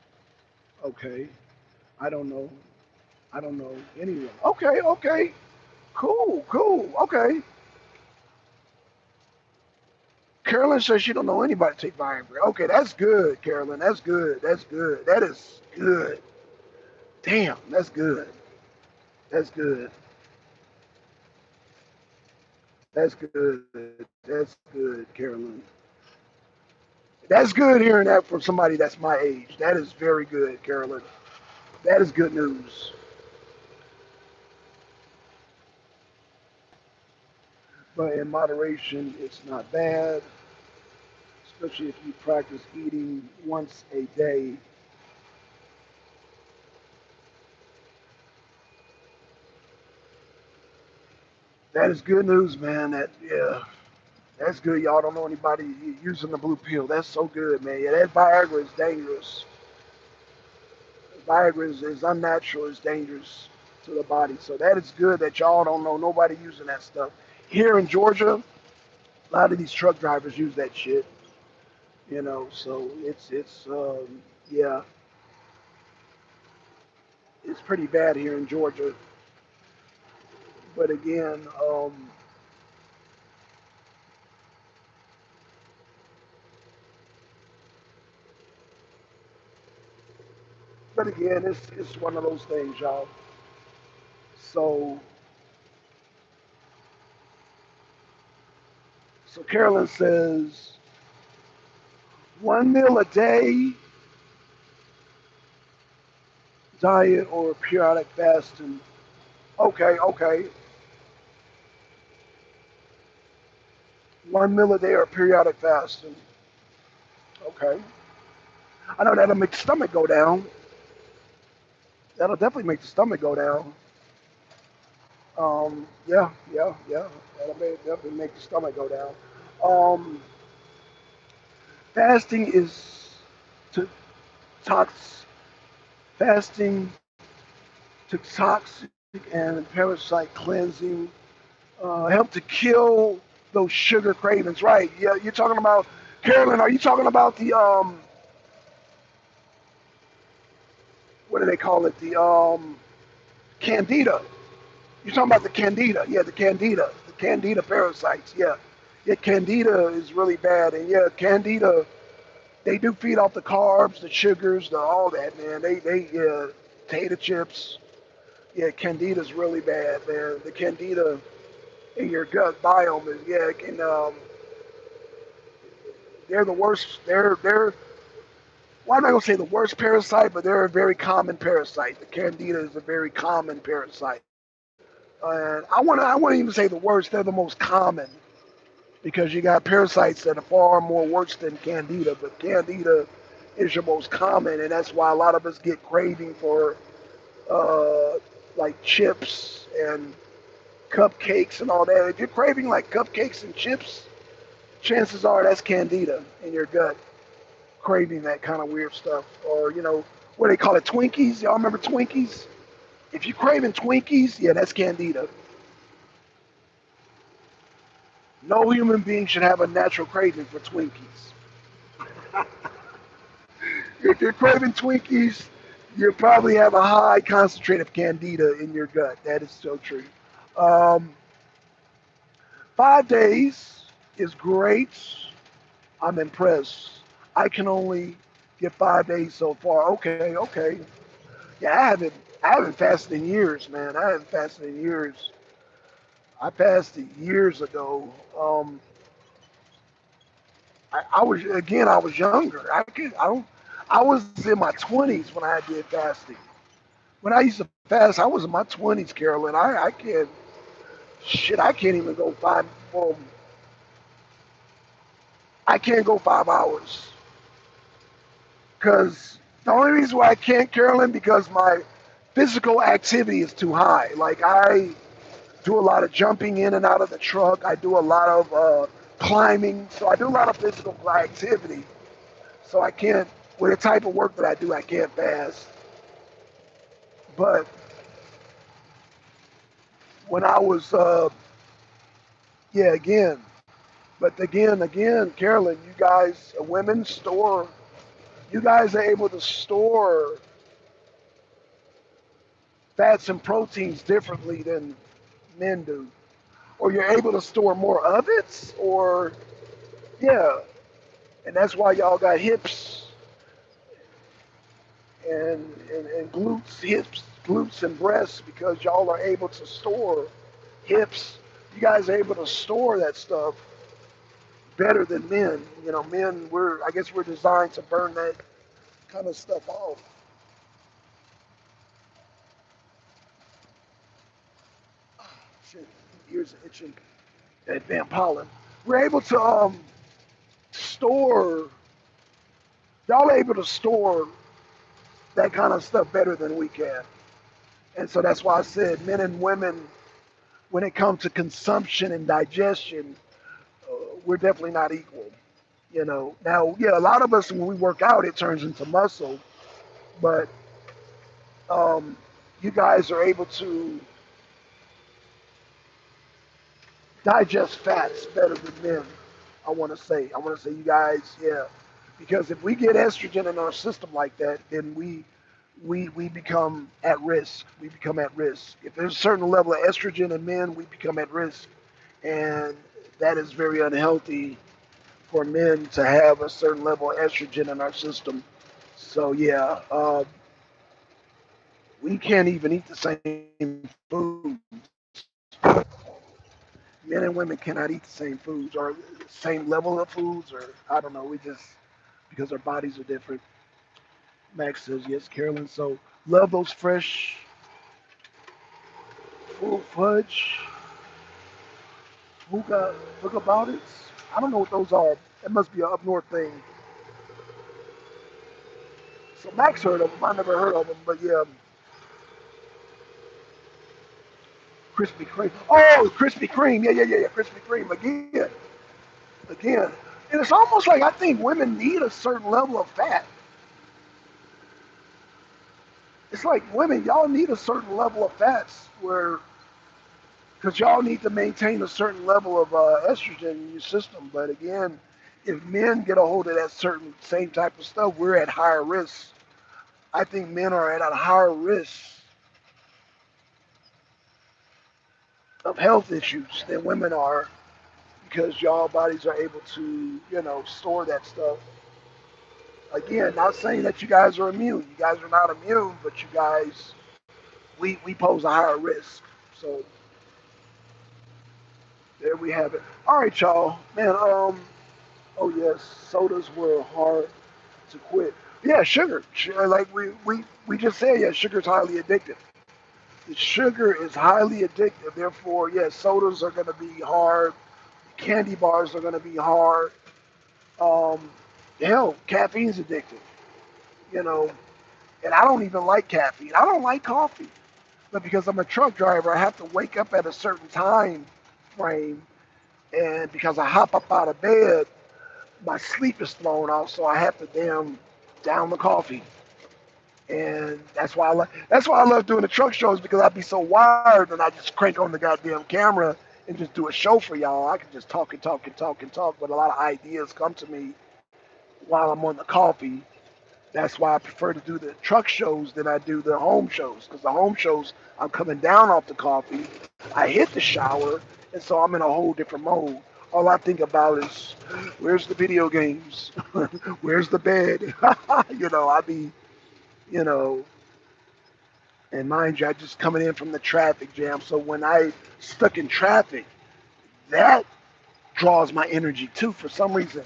Okay. I don't know. I don't know anyone. Okay, okay. Cool, cool. Okay. Carolyn says she don't know anybody take Viagra. Okay, that's good, Carolyn. That's good. That's good. That is good. Damn, that's good. That's good. That's good. That's good, Carolyn. That's good hearing that from somebody that's my age. That is very good, Carolyn. That is good news. But in moderation, it's not bad, especially if you practice eating once a day. That is good news, man. That's good. Y'all don't know anybody using the blue pill. That's so good, man. Yeah, that Viagra is dangerous. Viagra is unnatural. It's dangerous to the body. So that is good that y'all don't know nobody using that stuff. Here in Georgia, a lot of these truck drivers use that shit. You know, so yeah, it's pretty bad here in Georgia. But again, it's one of those things, y'all. So so Carolyn says 1 meal a day diet or periodic fasting. Okay, okay. 1 meal a day or periodic fasting. Okay. I know that'll make the stomach go down. That'll definitely make the stomach go down. Yeah, yeah, yeah. Definitely make the stomach go down. Um, fasting is to tox. Fasting to toxic and parasite cleansing. Help to kill those sugar cravings. Right? Yeah, you're talking about Carolyn. Are you talking about the what do they call it? The candida. You're talking about the candida. Yeah, the candida. The candida parasites. Yeah. Yeah, candida is really bad. And yeah, candida, they do feed off the carbs, the sugars, the all that, man. They yeah, potato chips. Yeah, candida's really bad, man. The candida in your gut biome is yeah, it can they're the worst. They're well, I'm not gonna say the worst parasite, but they're a very common parasite. The candida is a very common parasite. And I want to even say the worst. They're the most common because you got parasites that are far more worse than candida, but candida is your most common, and that's why a lot of us get craving for like chips and cupcakes and all that. If you're craving like cupcakes and chips, chances are that's candida in your gut craving that kind of weird stuff. Or what they call it, Twinkies. Y'all remember Twinkies? If you're craving Twinkies, yeah, that's candida. No human being should have a natural craving for Twinkies. If you're craving Twinkies, You probably have a high concentrate of candida in your gut. That is so true. Um, 5 days is great. I'm impressed. I can only get 5 days so far. Okay, okay. Yeah, I haven't fasted in years, man. I haven't fasted in years. I fasted years ago. I was younger. I was in my 20s when I did fasting. When I used to fast, I was in my 20s, Carolyn. I can't, shit, I can't even go well, I can't go 5 hours. Because the only reason why I can't, Carolyn, because my physical activity is too high. Like I do a lot of jumping in and out of the truck. I do a lot of climbing. So I do a lot of physical activity. So I can't, with the type of work that I do, I can't fast. But when I was, yeah, again, but again, Carolyn, you guys, women store, you guys are able to store fats and proteins differently than men do. Or you're able to store more of it, or, yeah, and that's why y'all got hips and glutes, glutes and breasts, because y'all are able to store hips. You guys are able to store that stuff better than men. You know, men, I guess we're designed to burn that kind of stuff off. Shit, ears are itching. That damn pollen. We're able to store. Y'all are able to store that kind of stuff better than we can. And so that's why I said men and women, when it comes to consumption and digestion, we're definitely not equal. You know, now, yeah, a lot of us, when we work out, it turns into muscle, but um, you guys are able to digest fats better than men. I want to say you guys, yeah, because if we get estrogen in our system like that, then we become at risk. We become at risk. If there's a certain level of estrogen in men, we become at risk, and that is very unhealthy for men to have a certain level of estrogen in our system. So yeah, we can't even eat the same food. Men and women cannot eat the same foods or the same level of foods, or I don't know. We just, because our bodies are different. Max says yes, Carolyn. So love those fresh full fudge hookah hookah about it. I don't know what those are. That must be an up north thing. So Max heard of them. I never heard of them, but yeah, Krispy Kreme. Oh, Krispy Kreme. Yeah. Krispy Kreme again. And it's almost like I think women need a certain level of fat. It's like women, y'all need a certain level of fats where, because y'all need to maintain a certain level of estrogen in your system. But again, if men get a hold of that certain same type of stuff, we're at higher risk. I think men are at a higher risk of health issues than women are, because y'all bodies are able to, store that stuff. Again, not saying that you guys are immune. You guys are not immune, but you guys, we pose a higher risk. So there we have it. All right, y'all. Man, oh yes, sodas were hard to quit. Yeah, sugar. Like we just said, yeah, sugar is highly addictive. The sugar is highly addictive. Therefore, yes, sodas are going to be hard. Candy bars are going to be hard. Um, hell, caffeine's addictive. You know, and I don't even like caffeine. I don't like coffee. But because I'm a truck driver, I have to wake up at a certain time frame. And because I hop up out of bed, my sleep is thrown off. So I have to down the coffee. And that's why I love doing the truck shows, because I'd be so wired and I just crank on the goddamn camera and just do a show for y'all. I can just talk and talk and talk and talk, but a lot of ideas come to me while I'm on the coffee. That's why I prefer to do the truck shows than I do the home shows. Because the home shows, I'm coming down off the coffee, I hit the shower, and so I'm in a whole different mode. All I think about is, where's the video games? Where's the bed? I be, you know, and mind you, I just coming in from the traffic jam. So when I stuck in traffic, that draws my energy too for some reason.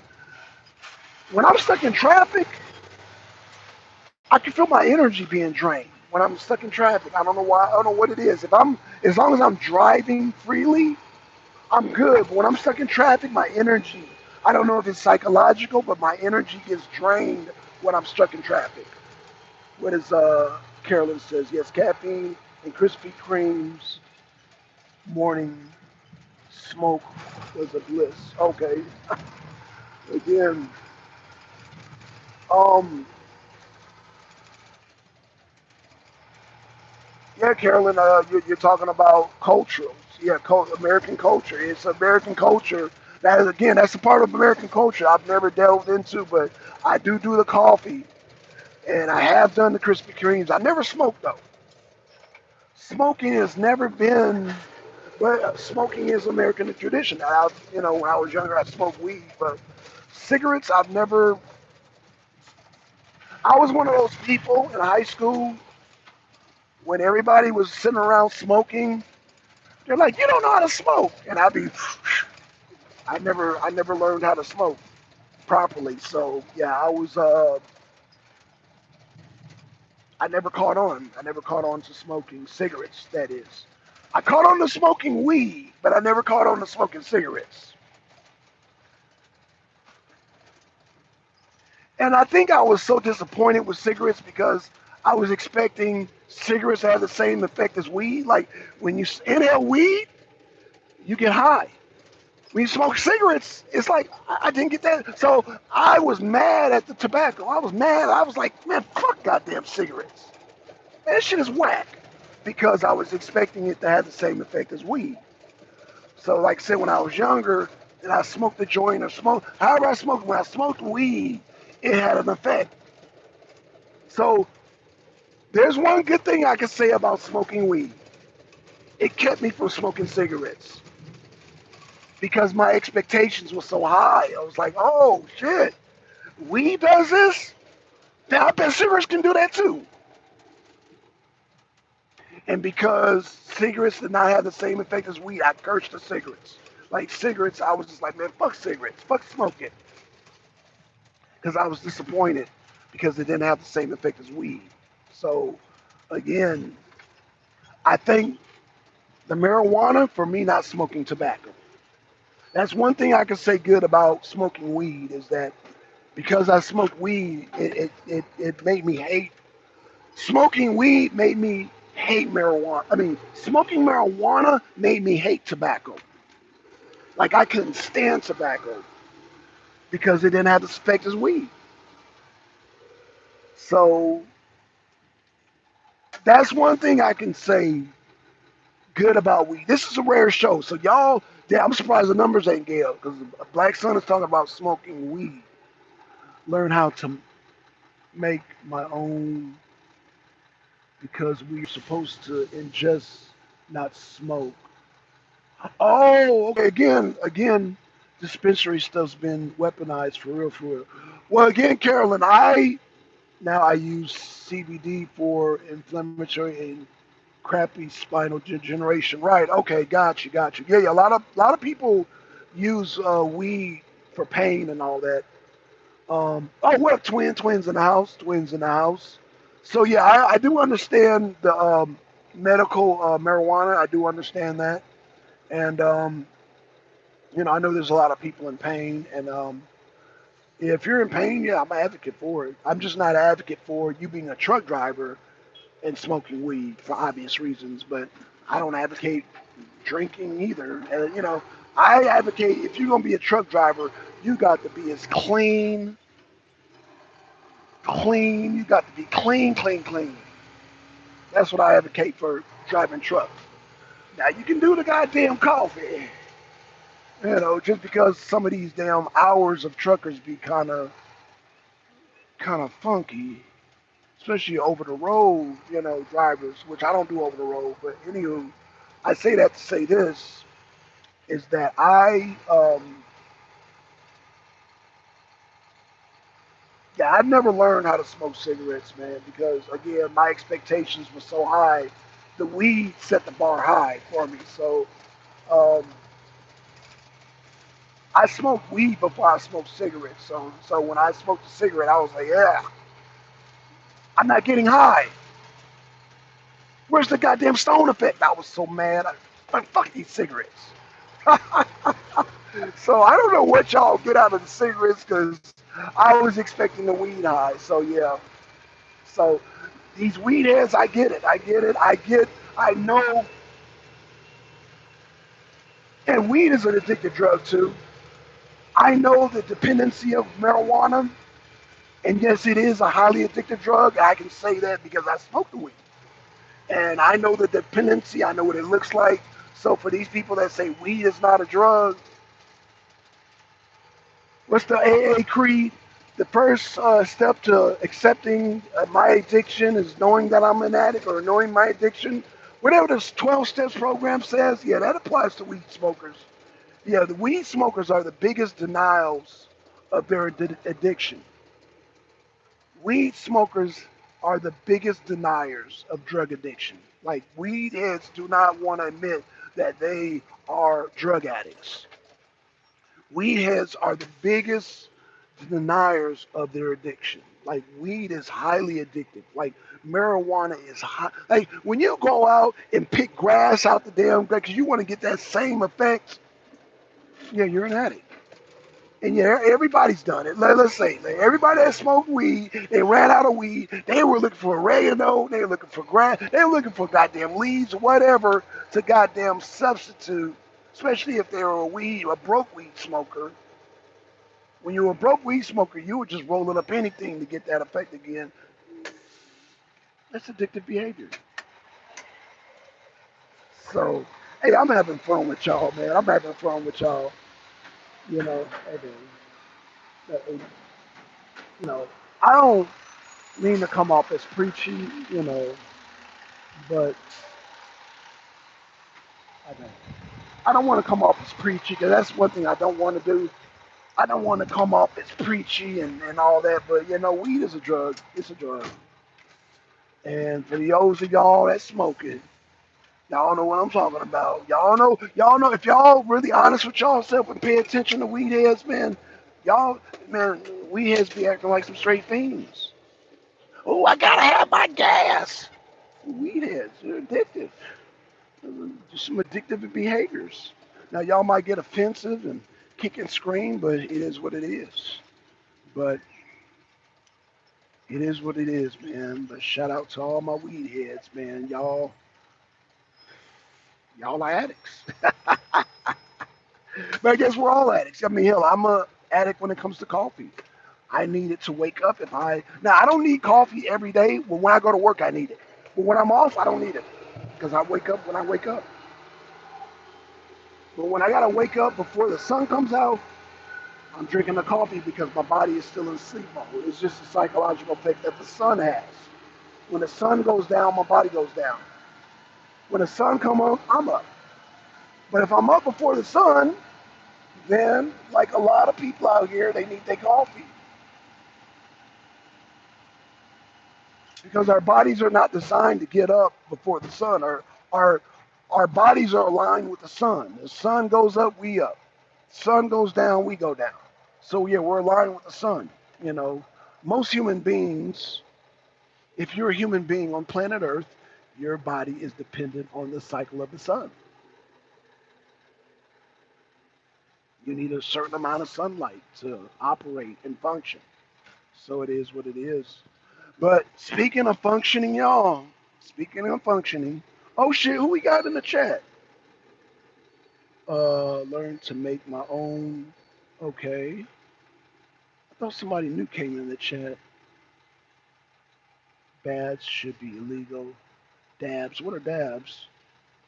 When I'm stuck in traffic, I can feel my energy being drained when I'm stuck in traffic. I don't know why. I don't know what it is. As long as I'm driving freely, I'm good. But when I'm stuck in traffic, my energy, I don't know if it's psychological, but my energy gets drained when I'm stuck in traffic. What is Carolyn says? Yes, caffeine and Krispy Kremes morning smoke was a bliss. Okay. Again, um, yeah, Carolyn, you're talking about cultures. Yeah, American culture. It's American culture. That is, again, that's a part of American culture I've never delved into, but I do the coffee, and I have done the Krispy Kremes. I never smoked though. Smoking has never been, but smoking is American tradition. When I was younger, I smoked weed, but cigarettes, I've never. I was one of those people in high school when everybody was sitting around smoking. They're like, you don't know how to smoke, and I never learned how to smoke properly. So yeah, I never caught on. I never caught on to smoking cigarettes. That is, I caught on to smoking weed, but I never caught on to smoking cigarettes. And I think I was so disappointed with cigarettes because I was expecting cigarettes to have the same effect as weed. Like when you inhale weed, you get high. When you smoke cigarettes, it's like I didn't get that. So I was mad at the tobacco. I was mad. I was like, man, fuck goddamn cigarettes. Man, that shit is whack. Because I was expecting it to have the same effect as weed. So like I said, when I was younger and I smoked the joint or however I smoked, when I smoked weed, it had an effect. So there's one good thing I can say about smoking weed. It kept me from smoking cigarettes because my expectations were so high. I was like, oh shit, weed does this? Now I bet cigarettes can do that too. And because cigarettes did not have the same effect as weed, I cursed the cigarettes. Like cigarettes, I was just like, man, fuck cigarettes, fuck smoking. Because I was disappointed because it didn't have the same effect as weed. So again, I think the marijuana for me not smoking tobacco. That's one thing I can say good about smoking weed is that because I smoke weed, it made me hate. Smoking weed made me hate marijuana. I mean, smoking marijuana made me hate tobacco. Like I couldn't stand tobacco because it didn't have the effect as weed. So that's one thing I can say good about weed. This is a rare show, so y'all, yeah, I'm surprised the numbers ain't Gale because Black Sun is talking about smoking weed. Learn how to make my own because we're supposed to ingest, not smoke. Oh, okay. Again, dispensary stuff's been weaponized for real, for real. Well, again, Carolyn, I use CBD for inflammatory and crappy spinal degeneration. Right? Okay, got you. Yeah. A lot of people use weed for pain and all that. Oh, what twins in the house, twins in the house. So yeah, I do understand the medical marijuana. I do understand that, and I know there's a lot of people in pain, and if you're in pain, yeah, I'm an advocate for it. I'm just not an advocate for you being a truck driver and smoking weed for obvious reasons, but I don't advocate drinking either. I advocate if you're gonna be a truck driver, you got to be as clean. You got to be clean, clean, clean. That's what I advocate for driving trucks. Now you can do the goddamn coffee, just because some of these damn hours of truckers be kind of kind of funky, especially over the road, drivers, which I don't do over the road. But anywho, I say that to say this is that yeah, I never learned how to smoke cigarettes, man, because again, my expectations were so high. The weed set the bar high for me. So um, I smoked weed before I smoked cigarettes. So when I smoked a cigarette, I was like, yeah, I'm not getting high. Where's the goddamn stone effect? I was so mad. Fuck these cigarettes. So I don't know what y'all get out of the cigarettes because I was expecting the weed high. So yeah. So these weed heads, I get it. I get it. I know. And weed is an addictive drug too. I know the dependency of marijuana. And yes, it is a highly addictive drug. I can say that because I smoke the weed. And I know the dependency. I know what it looks like. So for these people that say weed is not a drug, what's the AA creed? The first step to accepting my addiction is knowing that I'm an addict or knowing my addiction. Whatever this 12 steps program says, yeah, that applies to weed smokers. Yeah, the weed smokers are the biggest denials of their addiction. Weed smokers are the biggest deniers of drug addiction. Like, weed heads do not want to admit that they are drug addicts. Weed heads are the biggest deniers of their addiction. Like, weed is highly addictive. Like, marijuana is high. Like, when you go out and pick grass out the damn grass because you want to get that same effect, yeah, you're an addict. And yeah, everybody's done it. Let's say like, everybody that smoked weed, they ran out of weed. They were looking for oregano. They were looking for grass. They were looking for goddamn leaves or whatever to goddamn substitute. Especially if they were a broke weed smoker. When you were a broke weed smoker, you were just rolling up anything to get that effect again. That's addictive behavior. So, hey, I'm having fun with y'all, man. I'm having fun with y'all. Hey, man. You know, I don't mean to come off as preachy, but I don't. I don't want to come off as preachy because that's one thing I don't want to do. I don't want to come off as preachy and all that, but weed is a drug. It's a drug. And for those of y'all that smoke it, y'all know what I'm talking about. Y'all know if y'all really honest with y'allself and pay attention to weed heads, man, man, weed heads be acting like some straight fiends. Oh, I gotta have my gas. Weed heads, they're addictive. Just some addictive behaviors. Now, y'all might get offensive and kick and scream, but it is what it is. But it is what it is, man. But shout out to all my weed heads, man. Y'all are addicts. But I guess we're all addicts. I mean, hell, I'm a addict when it comes to coffee. I need it to wake up. Now I don't need coffee every day. Well, when I go to work, I need it. But when I'm off, I don't need it because I wake up when I wake up. But when I gotta wake up before the sun comes out, I'm drinking the coffee because my body is still in sleep mode. It's just a psychological effect that the sun has. When the sun goes down, my body goes down. When the sun comes up, I'm up. But if I'm up before the sun, then like a lot of people out here, they need their coffee because our bodies are not designed to get up before the sun. Our our bodies are aligned with the sun. The sun goes up, we up. Sun goes down, we go down. So yeah, we're aligned with the sun. You know, most human beings, if you're a human being on planet Earth, your body is dependent on the cycle of the sun. You need a certain amount of sunlight to operate and function. So it is what it is. But speaking of functioning, y'all, speaking of functioning, oh shit, who we got in the chat? Learn to make my own. Okay. I thought somebody new came in the chat. Bads should be illegal. Dabs, what are dabs?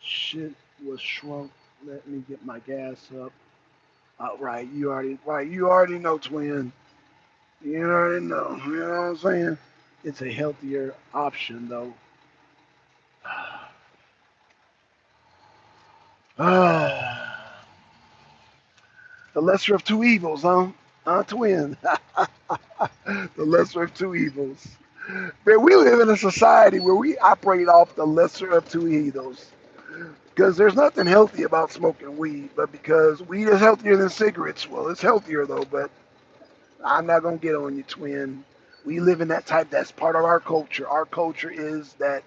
Shit was shrunk. Let me get my gas up. Right, you already know, twin. You already know. You know what I'm saying? It's a healthier option, though. The lesser of two evils, huh? Twin. The lesser of two evils. Man, we live in a society where we operate off the lesser of two evils. Because there's nothing healthy about smoking weed, but because weed is healthier than cigarettes, well, it's healthier though, but I'm not going to get on you, twin. We live in that type, that's part of our culture. Our culture is that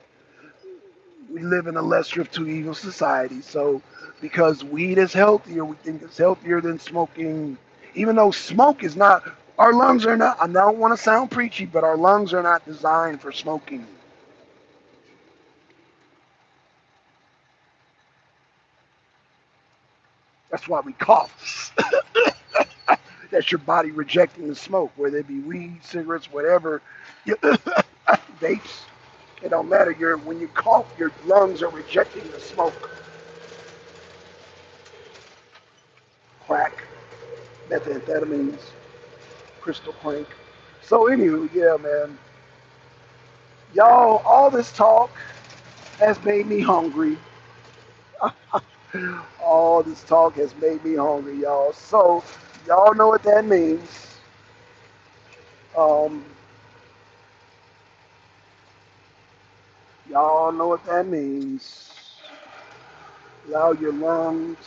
we live in a lesser of two evil society. So because weed is healthier, we think it's healthier than smoking, even though smoke is not, our lungs are not, I don't want to sound preachy, but our lungs are not designed for smoking. That's why we cough. That's your body rejecting the smoke, whether it be weed, cigarettes, whatever, vapes. It don't matter. When you cough, your lungs are rejecting the smoke. Crack, methamphetamines, crystal crank. So anywho, yeah, man. Y'all, all this talk has made me hungry. All this talk has made me hungry, y'all. So y'all know what that means. Um, y'all know what that means. Allow your lungs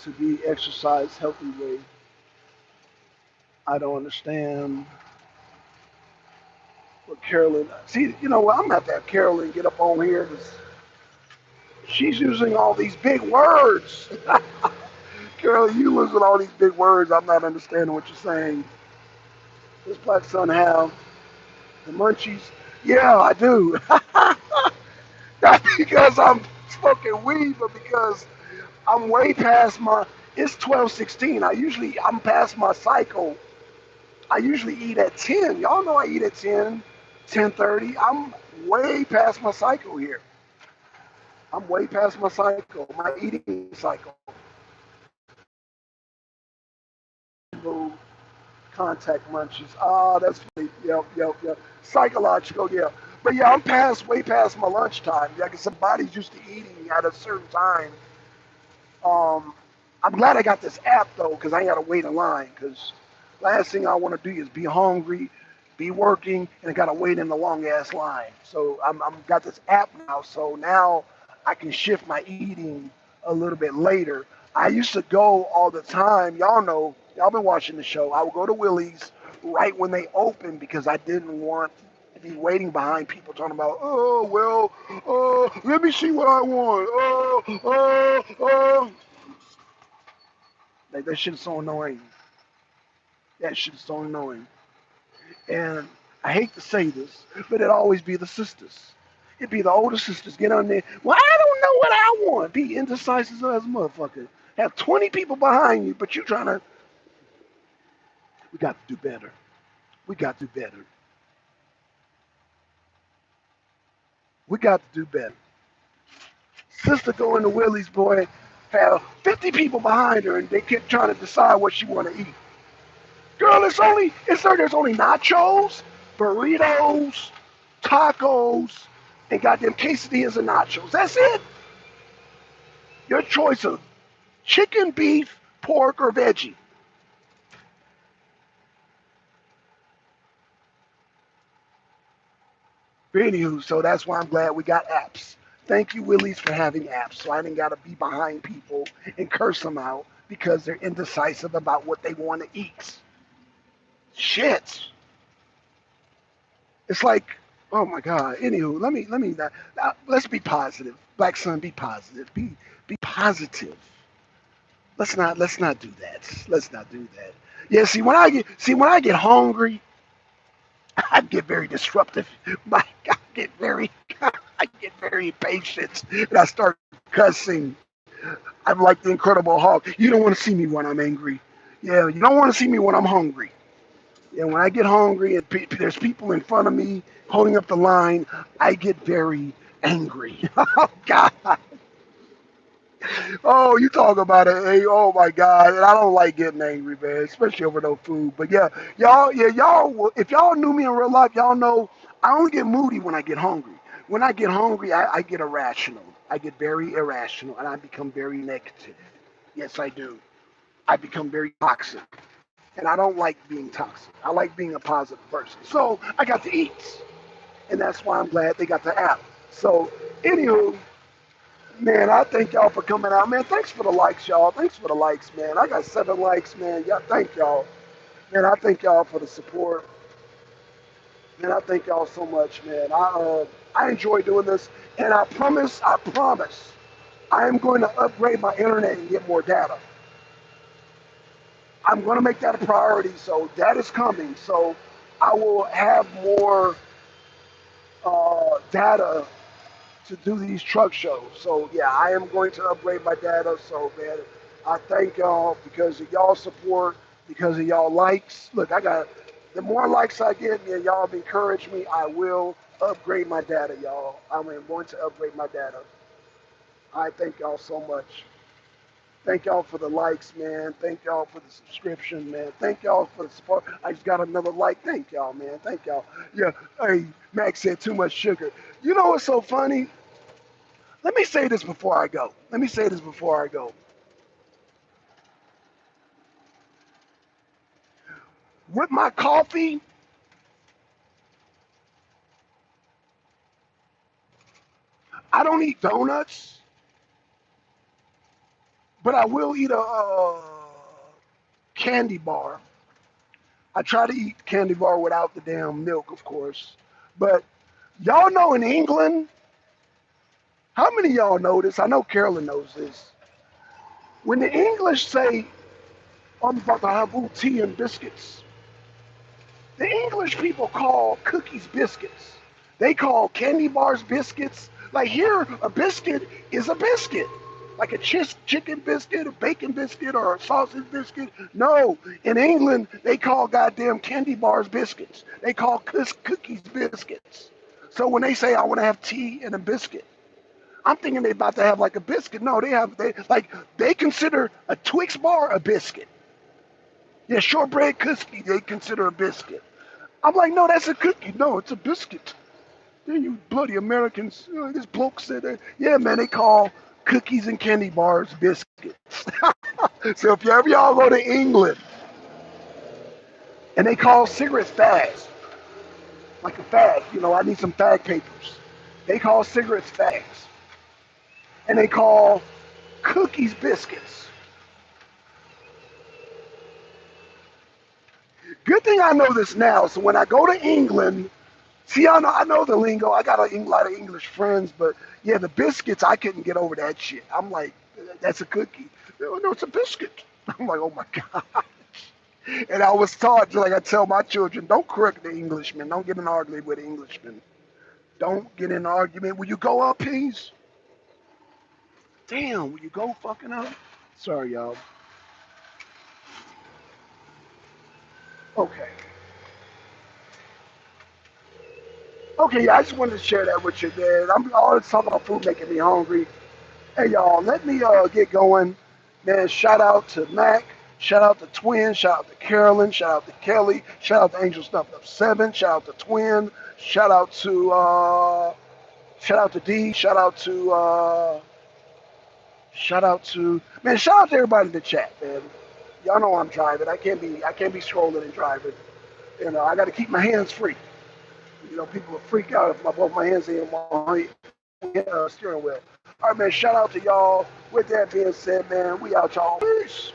to be exercised healthy way. I don't understand what Carolyn. See, you know what? I'm gonna have to have Carolyn get up on here because she's using all these big words. Carolyn, you using all these big words. I'm not understanding what you're saying. Does Black Son have the munchies? Yeah, I do. Not because I'm smoking weed, but because I'm way past my. It's 12:16. I'm past my cycle. I usually eat at 10. Y'all know I eat at 10, 10:30. I'm way past my cycle here. I'm way past my cycle, my eating cycle. No contact munchies. Ah, that's funny. Yep, yep, yep. Psychological, yeah. But yeah, way past my lunchtime. Yeah, because some body's used to eating at a certain time. Um, I'm glad I got this app though, because I ain't got to wait in line. Because last thing I want to do is be hungry, be working, and I got to wait in the long ass line. So I'm got this app now, so now I can shift my eating a little bit later. I used to go all the time. Y'all know, y'all been watching the show. I would go to Willie's right when they open because I didn't want to be waiting behind people talking about, oh well, let me see what I want. Like that shit is so annoying. That shit is so annoying. And I hate to say this, but it always be the sisters. It'd be the older sisters get on there. Well, I don't know what I want. Be indecisive as a motherfucker. Have 20 people behind you, but you trying to. We got to do better. We got to do better. We got to do better. Sister going to Willie's, boy, have 50 people behind her, and they kept trying to decide what she want to eat. Girl, there's only nachos, burritos, tacos, and goddamn quesadillas and nachos. That's it. Your choice of chicken, beef, pork, or veggie. Anywho, so that's why I'm glad we got apps. Thank you, Willie's, for having apps. So I didn't got to be behind people and curse them out because they're indecisive about what they want to eat. Shit. It's like, oh my God. Anywho, let's be positive. Black son, be positive. Be positive. Let's not do that. Let's not do that. Yeah, when I get hungry, I get very disruptive. My I get very I get very impatient and I start cussing. I'm like the Incredible Hulk. You don't want to see me when I'm angry. Yeah, you don't want to see me when I'm hungry. Yeah, when I get hungry and there's people in front of me holding up the line, I get very angry. Oh God. Oh, you talk about it. Hey, oh my God. And I don't like getting angry, man, especially over no food. But y'all, if y'all knew me in real life, y'all know I only get moody when I get hungry. When I get hungry, I get irrational. I get very irrational and I become very negative. Yes, I do. I become very toxic. And I don't like being toxic. I like being a positive person. So I got to eat. And that's why I'm glad they got the app. So, anywho, man, I thank y'all for coming out. Man, thanks for the likes, y'all. Thanks for the likes, man. I got 7 likes, man. Yeah, thank y'all. Man, I thank y'all for the support. Man, I thank y'all so much, man. I enjoy doing this, and I promise, I am going to upgrade my internet and get more data. I'm going to make that a priority, so that is coming. So I will have more data to do these truck shows. So yeah, I am going to upgrade my data. So man, I thank y'all because of y'all support, because of y'all likes. Look, I got the more likes I get, and y'all have encouraged me, I will upgrade my data, y'all. I am going to upgrade my data. I thank y'all so much. Thank y'all for the likes, man. Thank y'all for the subscription, man. Thank y'all for the support. I just got another like. Thank y'all, man. Thank y'all. Yeah. Hey, Max said too much sugar. You know what's so funny? Let me say this before I go. Let me say this before I go. With my coffee, I don't eat donuts, but I will eat a candy bar. I try to eat candy bar without the damn milk, of course. But y'all know in England, how many of y'all know this? I know Carolyn knows this. When the English say, I'm about to have tea and biscuits, the English people call cookies biscuits. They call candy bars biscuits. Like here, a biscuit is a biscuit. Like a chicken biscuit, a bacon biscuit, or a sausage biscuit. No, in England, they call goddamn candy bars biscuits. They call cookies biscuits. So when they say, I want to have tea and a biscuit, I'm thinking they about to have like a biscuit. No, they consider a Twix bar a biscuit. Yeah, shortbread cookie, they consider a biscuit. I'm like, no, that's a cookie. No, it's a biscuit. Then you bloody Americans, this bloke said that. Yeah, man, they call cookies and candy bars biscuits. So if y'all go to England and they call cigarettes fags, like a fag, I need some fag papers. They call cigarettes fags. And they call cookies biscuits. Good thing I know this now. So when I go to England, see, I know the lingo. I got a lot of English friends, but yeah, the biscuits, I couldn't get over that shit. I'm like, that's a cookie. No, it's a biscuit. I'm like, oh my God. And I was taught, just like I tell my children, don't correct the Englishman. Don't get in an argument with the Englishman. Don't get in an argument. Will you go up, please? Damn, will you go fucking up? Sorry, y'all. Okay. Okay, yeah, I just wanted to share that with you, man. I'm all this talking about food making me hungry. Hey y'all, let me get going. Man, shout out to Mac, shout out to Twin, shout out to Carolyn, shout out to Kelly, shout out to Angel Stuffed Up 7, shout out to Twin, shout out to D, shout out to everybody in the chat, man. Y'all know I'm driving. I can't be scrolling and driving. I gotta keep my hands free. People will freak out if both my hands ain't on my steering wheel. All right, man, shout out to y'all. With that being said, man, we out, y'all. Peace.